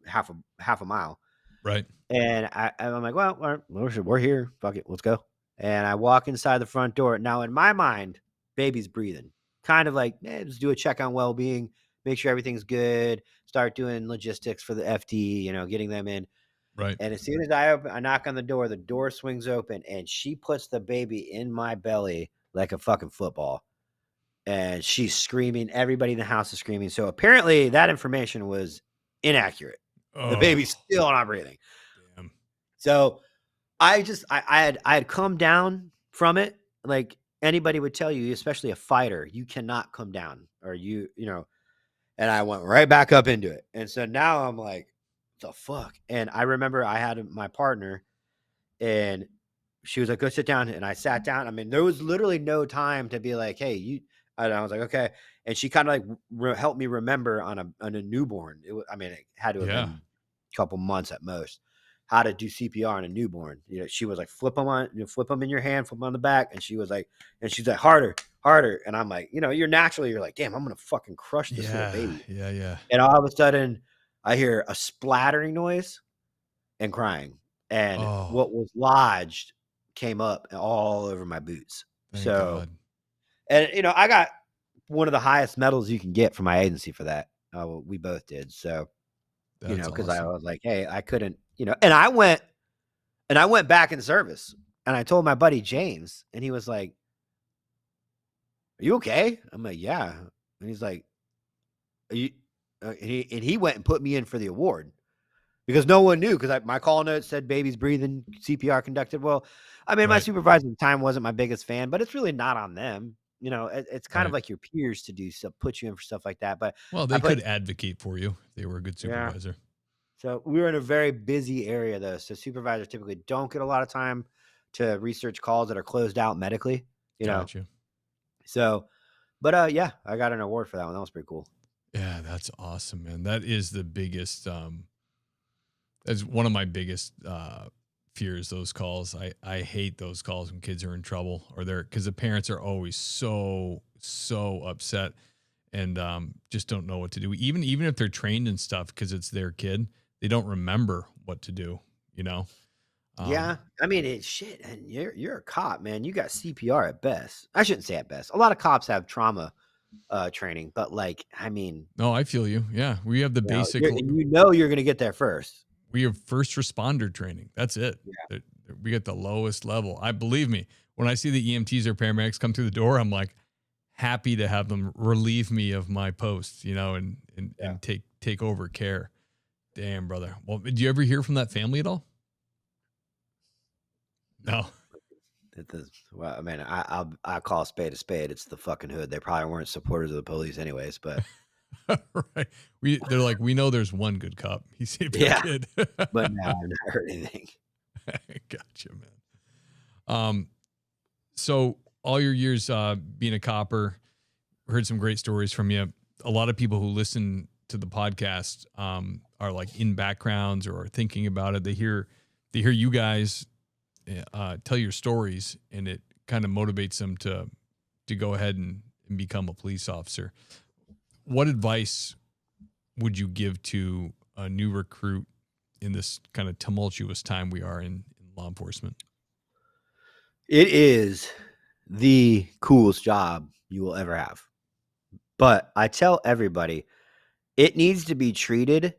half a mile. Right. And I'm like, well, we're here. Fuck it. Let's go. And I walk inside the front door. Now in my mind, baby's breathing, kind of like, let's do a check on well-being, make sure everything's good, start doing logistics for the FD, getting them in. Right. And as soon as I knock on the door swings open, and she puts the baby in my belly like a fucking football. And she's screaming. Everybody in the house is screaming. So apparently that information was inaccurate. The baby's still not breathing. Damn. So I had come down from it. Like anybody would tell you, especially a fighter, you cannot come down, or and I went right back up into it. And so now I'm like, the fuck? And I remember I had my partner, and she was like, go sit down. And I sat down. I mean, there was literally no time to be like, hey, and I was like, okay. And she kind of like helped me remember on a newborn. It had to have been a couple months at most. how to do CPR on a newborn. You know, she was like, flip them in your hand, flip them on the back. And she's like, harder, harder. And I'm like, you know, you're like, damn, I'm going to fucking crush this little baby. Yeah. And all of a sudden I hear a splattering noise and crying. And what was lodged came up all over my boots. Thank God. And, you know, I got one of the highest medals you can get from my agency for that. We both did. So, That's you know, because awesome. I was like, hey, I couldn't, you know, and I went back in service and I told my buddy James, and he was like, are you okay? I'm like, yeah. And he's like, are you, and he went and put me in for the award because no one knew, because my call note said baby's breathing, CPR conducted. Well, I mean, my supervisor at the time wasn't my biggest fan, but it's really not on them. You know, it's kind of like your peers to do stuff, put you in for stuff like that. But they could advocate for you if they were a good supervisor. Yeah. So we were in a very busy area, though. So supervisors typically don't get a lot of time to research calls that are closed out medically. You know. So, but yeah, I got an award for that one. That was pretty cool. Yeah, that's awesome, man. That is the biggest. That's one of my biggest fears. Those calls. I hate those calls when kids are in trouble or because the parents are always so upset and just don't know what to do. Even if they're trained and stuff, because it's their kid, they don't remember what to do. You know. Yeah, I mean, it's shit. And you're a cop, man. You got CPR at best. I shouldn't say at best. A lot of cops have trauma training, but like, I mean, no, I feel you. Yeah, we have the basic. You know, you're gonna get there first. We have first responder training. That's it. Yeah. We get the lowest level. Believe me, when I see the EMTs or paramedics come through the door, I'm like happy to have them relieve me of my post, you know, and take over care. Damn, brother. Well, did you ever hear from that family at all? No. Well, I mean, I call a spade a spade. It's the fucking hood. They probably weren't supporters of the police anyways, but right. They're like, we know there's one good cop. He saved your kid. But now I've not heard anything. Gotcha, man. So all your years being a copper, heard some great stories from you. A lot of people who listen to the podcast are like in backgrounds or are thinking about it. They hear you guys tell your stories, and it kind of motivates them to go ahead and become a police officer. What advice would you give to a new recruit in this kind of tumultuous time we are in law enforcement? It is the coolest job you will ever have. But I tell everybody, it needs to be treated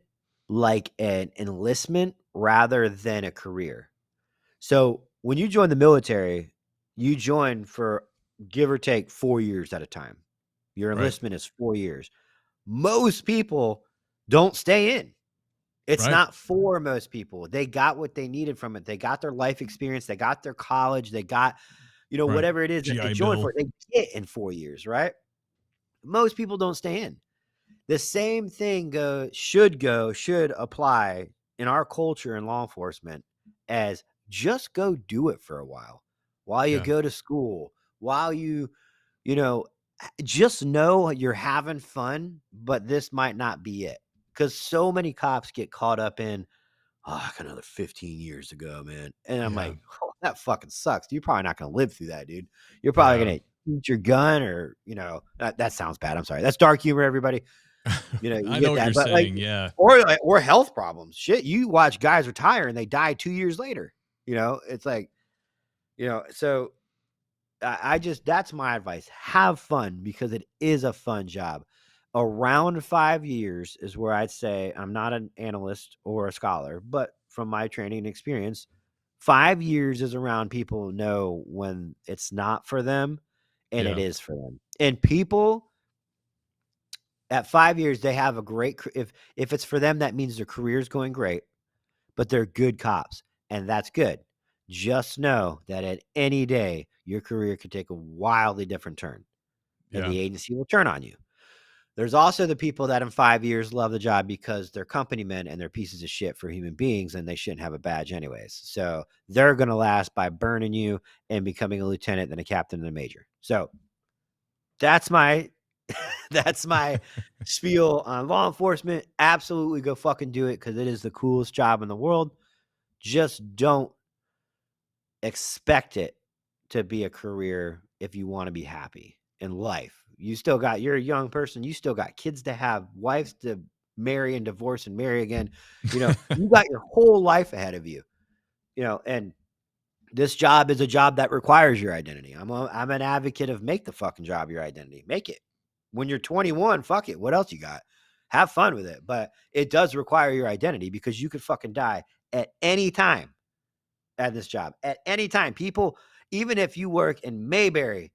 like an enlistment rather than a career. So when you join the military, you join for give or take 4 years at a time. Your enlistment is 4 years. Most people don't stay in. It's not for most people. They got what they needed from it. They got their life experience. They got their college. They got, you know, whatever it is that they join for. They get in 4 years, right? Most people don't stay in. The same thing should apply in our culture in law enforcement as just go do it for a while you go to school, while you know, just know you're having fun, but this might not be it. Because so many cops get caught up in, I got another 15 years to go, man. And I'm like, that fucking sucks. You're probably not going to live through that, dude. You're probably going to eat your gun, or, you know, that sounds bad. I'm sorry. That's dark humor, everybody. You know, I know what you're saying. Yeah. Or health problems. Shit. You watch guys retire and they die 2 years later. You know, it's like, you know, so that's my advice. Have fun, because it is a fun job. Around 5 years is where I'd say, I'm not an analyst or a scholar, but from my training and experience, 5 years is around people know when it's not for them and it is for them. And people at 5 years, they have a great, if it's for them, that means their career is going great, but they're good cops, and that's good. Just know that at any day, your career could take a wildly different turn, and the agency will turn on you. There's also the people that in 5 years love the job because they're company men and they're pieces of shit for human beings, and they shouldn't have a badge anyways. So they're going to last by burning you and becoming a lieutenant, then a captain, and a major. So that's my spiel on law enforcement. Absolutely go fucking do it, because it is the coolest job in the world. Just don't expect it to be a career if you want to be happy in life. You're a young person, you still got kids to have, wives to marry and divorce and marry again. You got your whole life ahead of you. And this job is a job that requires your identity. I'm an advocate of make the fucking job your identity. Make it. When you're 21, fuck it. What else you got? Have fun with it. But it does require your identity because you could fucking die at any time at this job. At any time. People, even if you work in Mayberry,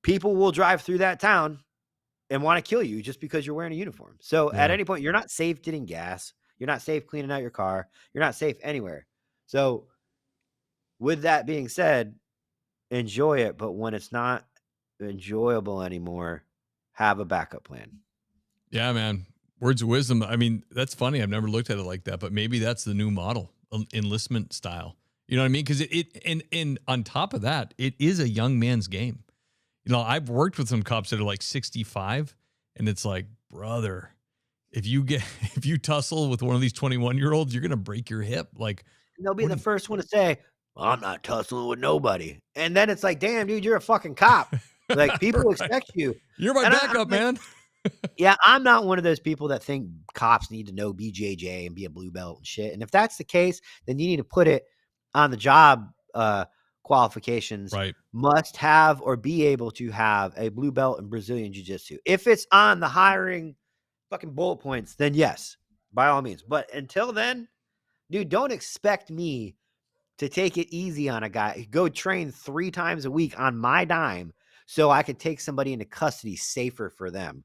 people will drive through that town and want to kill you just because you're wearing a uniform. So at any point, you're not safe getting gas. You're not safe cleaning out your car. You're not safe anywhere. So with that being said, enjoy it. But when it's not enjoyable anymore, have a backup plan. Yeah, man. Words of wisdom. I mean, that's funny. I've never looked at it like that, but maybe that's the new model, enlistment style. You know what I mean? Because and on top of that, it is a young man's game. I've worked with some cops that are like 65, and it's like, brother, if you tussle with one of these 21-year-olds, you're gonna break your hip. Like, and they'll be the first one to say, well, I'm not tussling with nobody. And then it's like, damn, dude, you're a fucking cop. Like, people right. expect you. You're my backup, man. Yeah, I'm not one of those people that think cops need to know BJJ and be a blue belt and shit. And if that's the case, then you need to put it on the job qualifications. Right. Must have or be able to have a blue belt in Brazilian Jiu-Jitsu. If it's on the hiring fucking bullet points, then yes, by all means. But until then, dude, don't expect me to take it easy on a guy. Go train 3 times a week on my dime so I could take somebody into custody safer for them.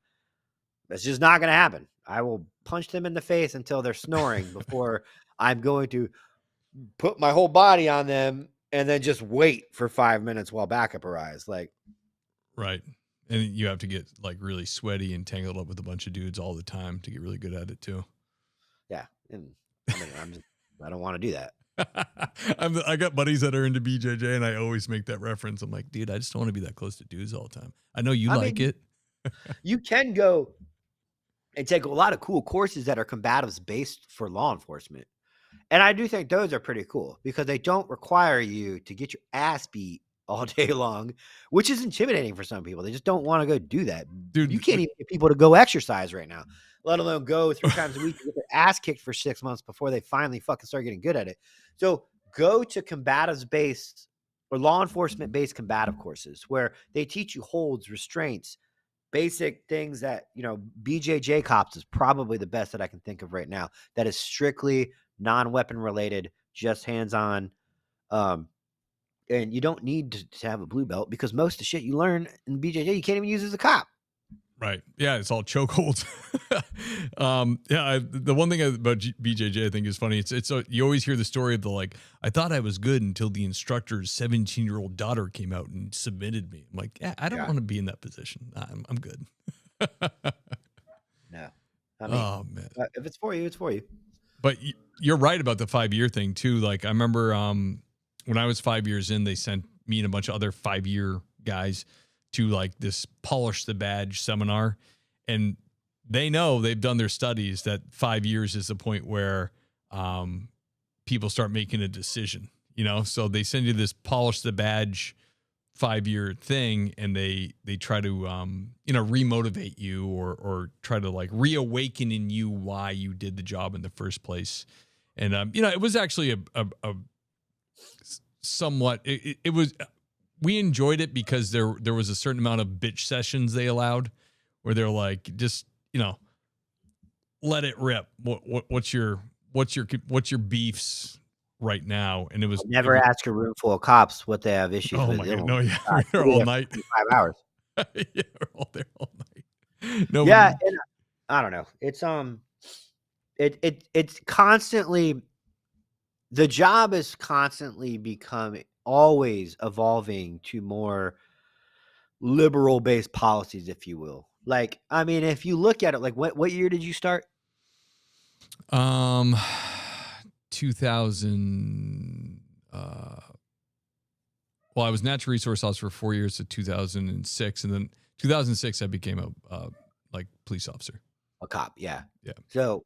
That's just not going to happen. I will punch them in the face until they're snoring before I'm going to put my whole body on them and then just wait for 5 minutes while backup arrives. Like, right. And you have to get like really sweaty and tangled up with a bunch of dudes all the time to get really good at it too. Yeah. And I don't want to do that. I got buddies that are into BJJ, and I always make that reference. I'm like, dude, I just don't want to be that close to dudes all the time. I know you like it. You can go and take a lot of cool courses that are combatives based for law enforcement. And I do think those are pretty cool because they don't require you to get your ass beat all day long, which is intimidating for some people. They just don't want to go do that. Dude, you can't even get people to go exercise right now, let alone go 3 times a week and get their ass kicked for 6 months before they finally fucking start getting good at it. So go to combatives based or law enforcement based combative courses where they teach you holds, restraints, basic things that, BJJ cops is probably the best that I can think of right now. That is strictly non-weapon related, just hands-on. And you don't need to have a blue belt because most of the shit you learn in BJJ, you can't even use as a cop. Right. Yeah. It's all chokeholds. The one thing about BJJ I think is funny. It's you always hear the story of the, like, I thought I was good until the instructor's 17-year-old daughter came out and submitted me. I'm like, yeah, I don't want to be in that position. I'm good. No. I mean, oh man. If it's for you, it's for you. But you're right about the 5-year thing too. Like I remember when I was 5 years in, they sent me and a bunch of other 5-year guys to like this polish the badge seminar. And they know, they've done their studies, that 5 years is the point where people start making a decision, so they send you this polish the badge 5-year thing, and they try to remotivate you or try to like reawaken in you why you did the job in the first place. And it was actually a somewhat it was, we enjoyed it because there was a certain amount of bitch sessions they allowed where they're like, just let it rip. What's your beefs right now? And it was never ask a room full of cops what they have issues with. My God, no, yeah, we're there all night. 5 hours. Yeah, we're all there all night. No, yeah, and I don't know. It's it's constantly, the job is constantly becoming, always evolving to more liberal based policies, if you will. Like, I mean, if you look at it, like what year did you start? 2000. Well, I was natural resource officer for 4 years to 2006, and then 2006 I became a police officer, a cop. Yeah. Yeah. So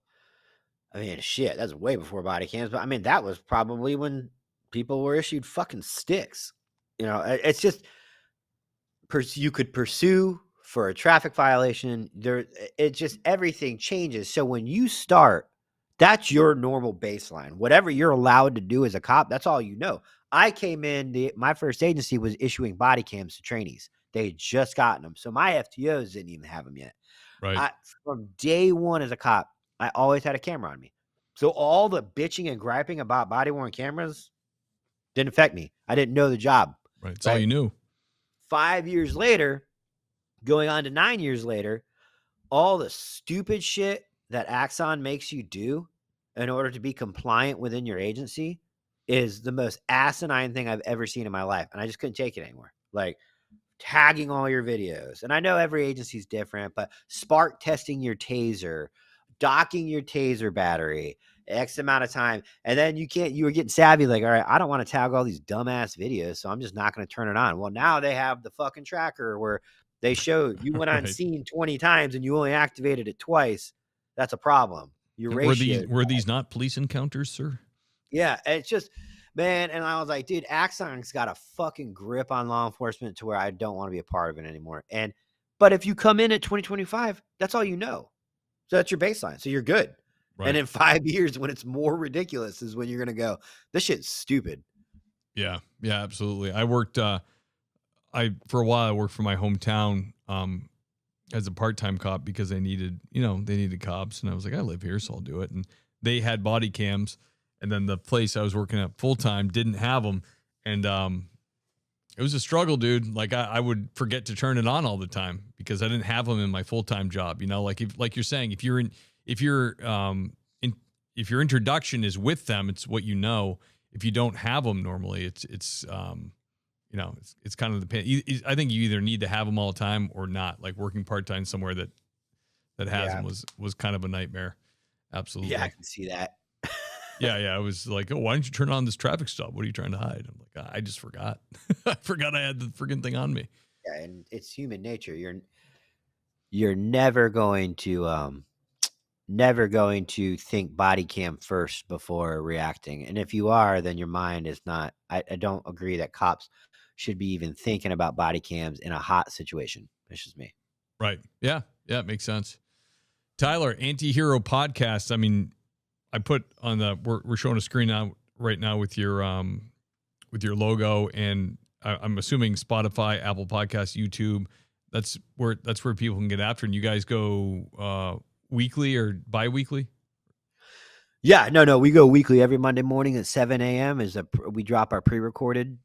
I mean, shit, that's way before body cams, but I mean, that was probably when people were issued fucking sticks. It's just you could pursue for a traffic violation. It just everything changes. So when you start, that's your normal baseline. Whatever you're allowed to do as a cop, that's all you know. I came in, my first agency was issuing body cams to trainees. They had just gotten them. So my FTOs didn't even have them yet. Right. From day one as a cop, I always had a camera on me. So all the bitching and griping about body-worn cameras didn't affect me. I didn't know the job. Right. It's all you knew. 5 years later, going on to 9 years later, all the stupid shit that Axon makes you do in order to be compliant within your agency is the most asinine thing I've ever seen in my life. And I just couldn't take it anymore. Like, tagging all your videos. And I know every agency is different, but spark testing your taser, docking your taser battery, X amount of time. And then you were getting savvy, like, all right, I don't want to tag all these dumbass videos, so I'm just not going to turn it on. Well, now they have the fucking tracker where they show you went on Right. scene 20 times and you only activated it twice. That's a problem. Your ratio. Were these not police encounters, sir? Yeah, it's just, man, and I was like, dude, Axon's got a fucking grip on law enforcement to where I don't want to be a part of it anymore. But if you come in at 2025, that's all you know. So that's your baseline. So you're good. Right. And in 5 years, when it's more ridiculous, is when you're going to go, this shit's stupid. Yeah. Yeah, absolutely. I worked, for a while, I worked for my hometown, as a part-time cop because they needed cops. And I was like, I live here, so I'll do it. And they had body cams. And then the place I was working at full-time didn't have them. And it was a struggle, dude. Like I would forget to turn it on all the time because I didn't have them in my full-time job. Like you're saying, if your introduction is with them, it's what you know. If you don't have them normally, it's kind of the pain. I think you either need to have them all the time or not. Like working part-time somewhere that has them was kind of a nightmare. Absolutely. Yeah, I can see that. Yeah. I was like, oh, why don't you turn on this traffic stop? What are you trying to hide? I'm like, I just forgot. I forgot I had the friggin' thing on me. Yeah, and it's human nature. You're never going to think body cam first before reacting. And if you are, then your mind is not. I don't agree that cops should be even thinking about body cams in a hot situation. That's just me. Right. Yeah. Yeah. It makes sense. Tyler, Anti-Hero Podcast. I mean, I put on we're showing a screen now right now with your logo, and I'm assuming Spotify, Apple Podcasts, YouTube. That's where people can get after. And you guys go weekly or bi-weekly? Yeah, no, we go weekly. Every Monday morning at 7 a.m. we drop our pre-recorded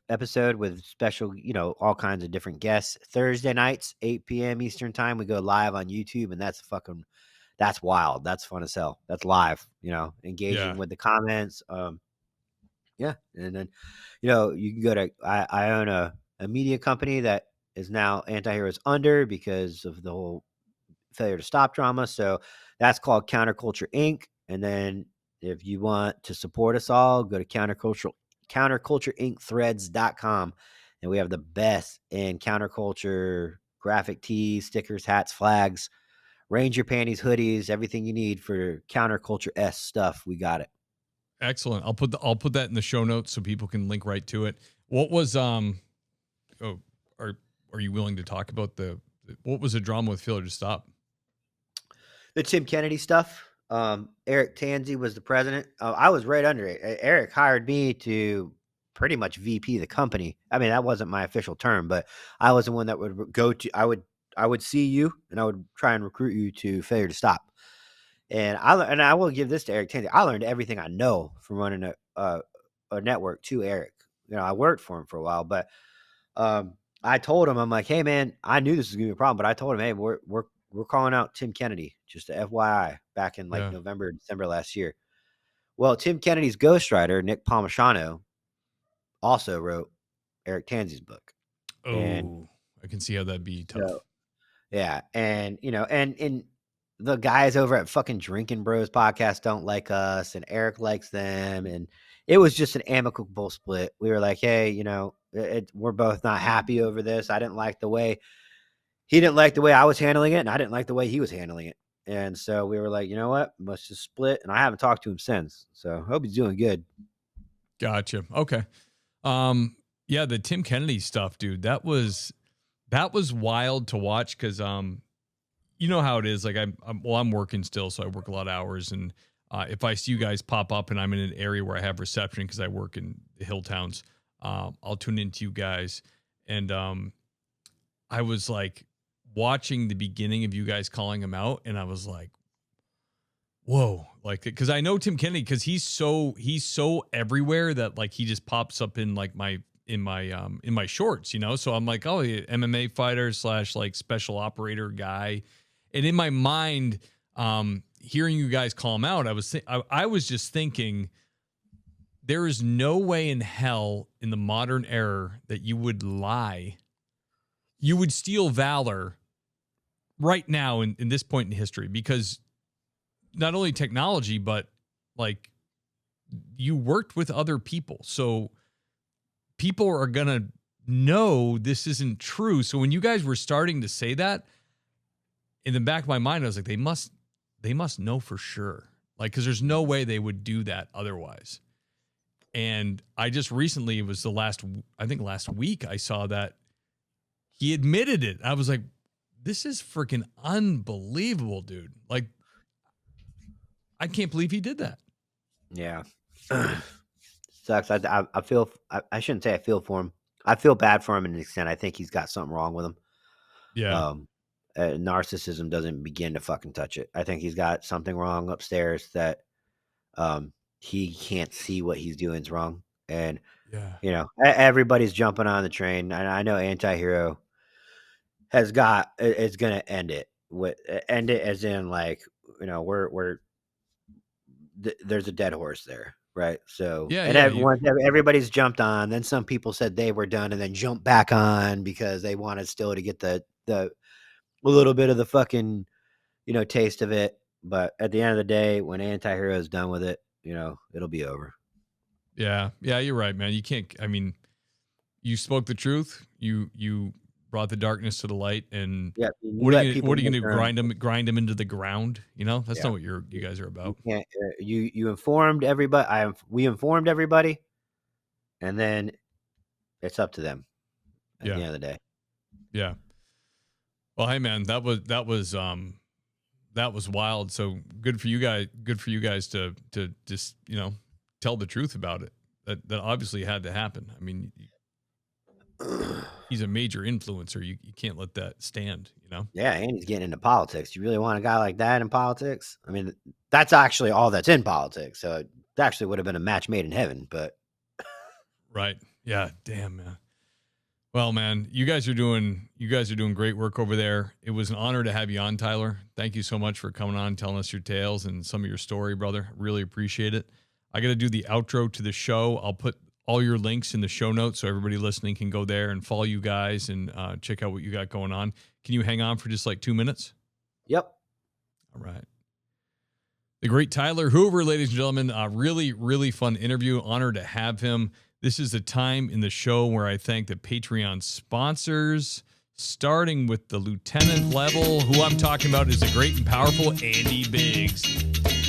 episode with special, all kinds of different guests. Thursday nights, 8 p.m. Eastern time, we go live on YouTube, and that's wild. That's fun as hell. That's live, engaging with the comments. Yeah. And then, you can go to, I own a media company that is now Anti-Heroes under because of the whole failure to stop drama. So that's called Counterculture Inc. And then if you want to support us all, go to countercultureincthreads.com. And we have the best in counterculture graphic tees, stickers, hats, flags, Ranger panties, hoodies, everything you need for counterculture stuff. We got it. Excellent. I'll put that in the show notes so people can link right to it. What was are you willing to talk about what was the drama with failure to stop? The Tim Kennedy stuff. Eric Tanzi was the president. I was right under it. Eric hired me to pretty much VP the company. I mean, that wasn't my official term, but I was the one that would go to. I would see you, and I would try and recruit you to failure to stop. And I will give this to Eric Tanzi. I learned everything I know from running a network to Eric. I worked for him for a while, but I told him, I'm like, hey man, I knew this was gonna be a problem, but I told him, hey, we're calling out Tim Kennedy, just a FYI, back in November, December last year. Well, Tim Kennedy's ghostwriter, Nick Palmisano, also wrote Eric Tanzi's book. Oh, and I can see how that'd be tough. So, yeah. And, and the guys over at fucking Drinking Bros podcast don't like us, and Eric likes them. And it was just an amicable split. We were like, hey, we're both not happy over this. He didn't like the way I was handling it, and I didn't like the way he was handling it. And so we were like, you know what? Let's just split. And I haven't talked to him since. So I hope he's doing good. Gotcha. Okay. Yeah, the Tim Kennedy stuff, dude, that was wild to watch because you know how it is. Like I'm working still, so I work a lot of hours, and if I see you guys pop up and I'm in an area where I have reception because I work in the hill towns, I'll tune into you guys. And I was like watching the beginning of you guys calling him out, and I was like, whoa, like, because I know Tim Kennedy because he's so everywhere that like he just pops up in like my shorts, you know. So I'm like, oh, yeah, MMA fighter / like special operator guy, and in my mind, hearing you guys call him out, I was just thinking, there is no way in hell in the modern era that you would lie, you would steal valor right now in this point in history, because not only technology, but like you worked with other people. So people are going to know this isn't true. So when you guys were starting to say that, in the back of my mind, I was like, they must know for sure. Like, cause there's no way they would do that otherwise. And I just recently, it was last week, I saw that he admitted it. I was like, this is freaking unbelievable, dude. Like, I can't believe he did that. Yeah. Sucks. I feel, I shouldn't say I feel for him. I feel bad for him in an extent. I think he's got something wrong with him. Yeah. Narcissism doesn't begin to fucking touch it. I think he's got something wrong upstairs that he can't see what he's doing is wrong. And, you know, everybody's jumping on the train. And I know Anti-Hero is going to end it as in like, you know, there's a dead horse there. Right. So, everybody's jumped on. Then some people said they were done and then jumped back on because they wanted still to get the a little bit of the fucking, you know, taste of it. But at the end of the day, when Anti-Hero is done with it, you know, it'll be over. Yeah. Yeah. You're right, man. You can't, I mean, you spoke the truth. You brought the darkness to the light, and what are you going to grind them into the ground? You know, that's not what you guys are about. You informed everybody. We informed everybody, and then it's up to them at the end of the day. Yeah. Well, hey man, that was wild. So good for you guys. Good for you guys to just, you know, tell the truth about it. That obviously had to happen. I mean, he's a major influencer. You can't let that stand, you know? Yeah, and he's getting into politics. You really want a guy like that in politics? I mean, that's actually all that's in politics. So it actually would have been a match made in heaven, but. Right. Yeah. Damn, man. Well, man, you guys are doing great work over there. It was an honor to have you on, Tyler. Thank you so much for coming on, telling us your tales and some of your story, brother. Really appreciate it. I got to do the outro to the show. I'll put all your links in the show notes so everybody listening can go there and follow you guys and check out what you got going on. Can you hang on for just like 2 minutes? Yep. All right. The great Tyler Hoover, ladies and gentlemen, really, really fun interview. Honored to have him. This is a time in the show where I thank the Patreon sponsors, starting with the lieutenant level. Who I'm talking about is the great and powerful Andy Biggs.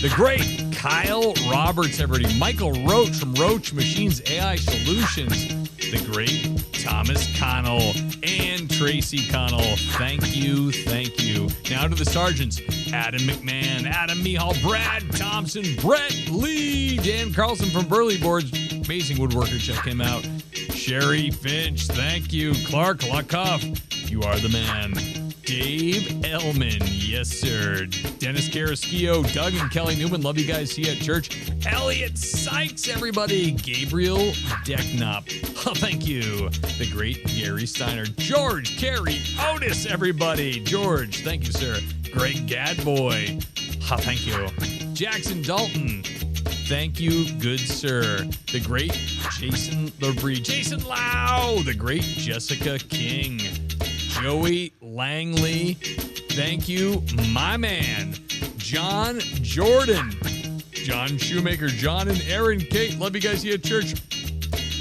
The great Kyle Roberts, everybody. Michael Roach from Roach Machines AI Solutions. The great Thomas Connell and Tracy Connell. Thank you. Thank you. Now to the sergeants. Adam McMahon, Adam Mihal, Brad Thompson, Brett Lee, Dan Carlson from Burley Boards. Amazing woodworker. Check him out. Sherry Finch. Thank you. Clark Lakoff. You are the man. Dave Ellman, yes sir. Dennis Carrasquillo, Doug and Kelly Newman, love you guys. See you at church. Elliot Sykes, everybody. Gabriel Decknop, oh, thank you. The great Gary Steiner, George Carey Otis, everybody. George, thank you, sir. Greg Gadboy, oh, thank you. Jackson Dalton, thank you, good sir. The great Jason Labrie, Jason Lau, the great Jessica King. Joey Langley, thank you, my man. John Jordan, John Shoemaker, John and Aaron Kate, love you guys here at church.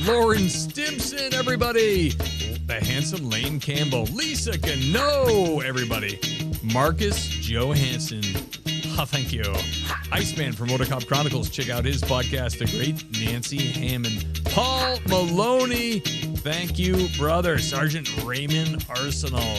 Lauren Stimson, everybody. The handsome Lane Campbell, Lisa Gano, everybody. Marcus Joe Hansen. Oh, thank you. Iceman from Motorcop Chronicles. Check out his podcast, The Great Nancy Hammond. Paul Maloney. Thank you, brother. Sergeant Raymond Arsenal.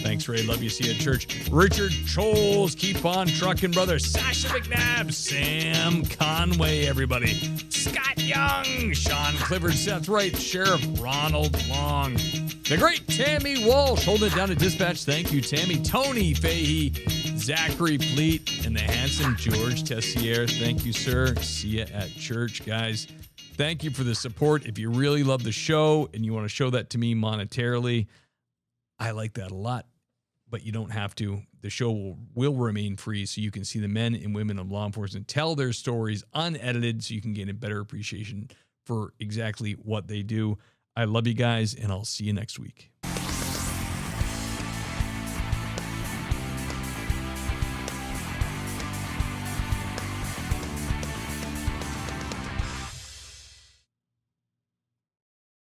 Thanks, Ray. Love you. See you at church. Richard Scholes. Keep on trucking, brother. Sasha McNabb. Sam Conway, everybody. Scott Young. Sean Clifford. Seth Wright. Sheriff Ronald Long. The great Tammy Walsh. Holding it down at dispatch. Thank you, Tammy. Tony Fahey. Zachary Pleat. And the handsome George Tessier. Thank you, sir. See you at church, guys. Thank you for the support. If you really love the show and you want to show that to me monetarily, I like that a lot, but you don't have to. The show will remain free so you can see the men and women of law enforcement tell their stories unedited so you can gain a better appreciation for exactly what they do. I love you guys, and I'll see you next week.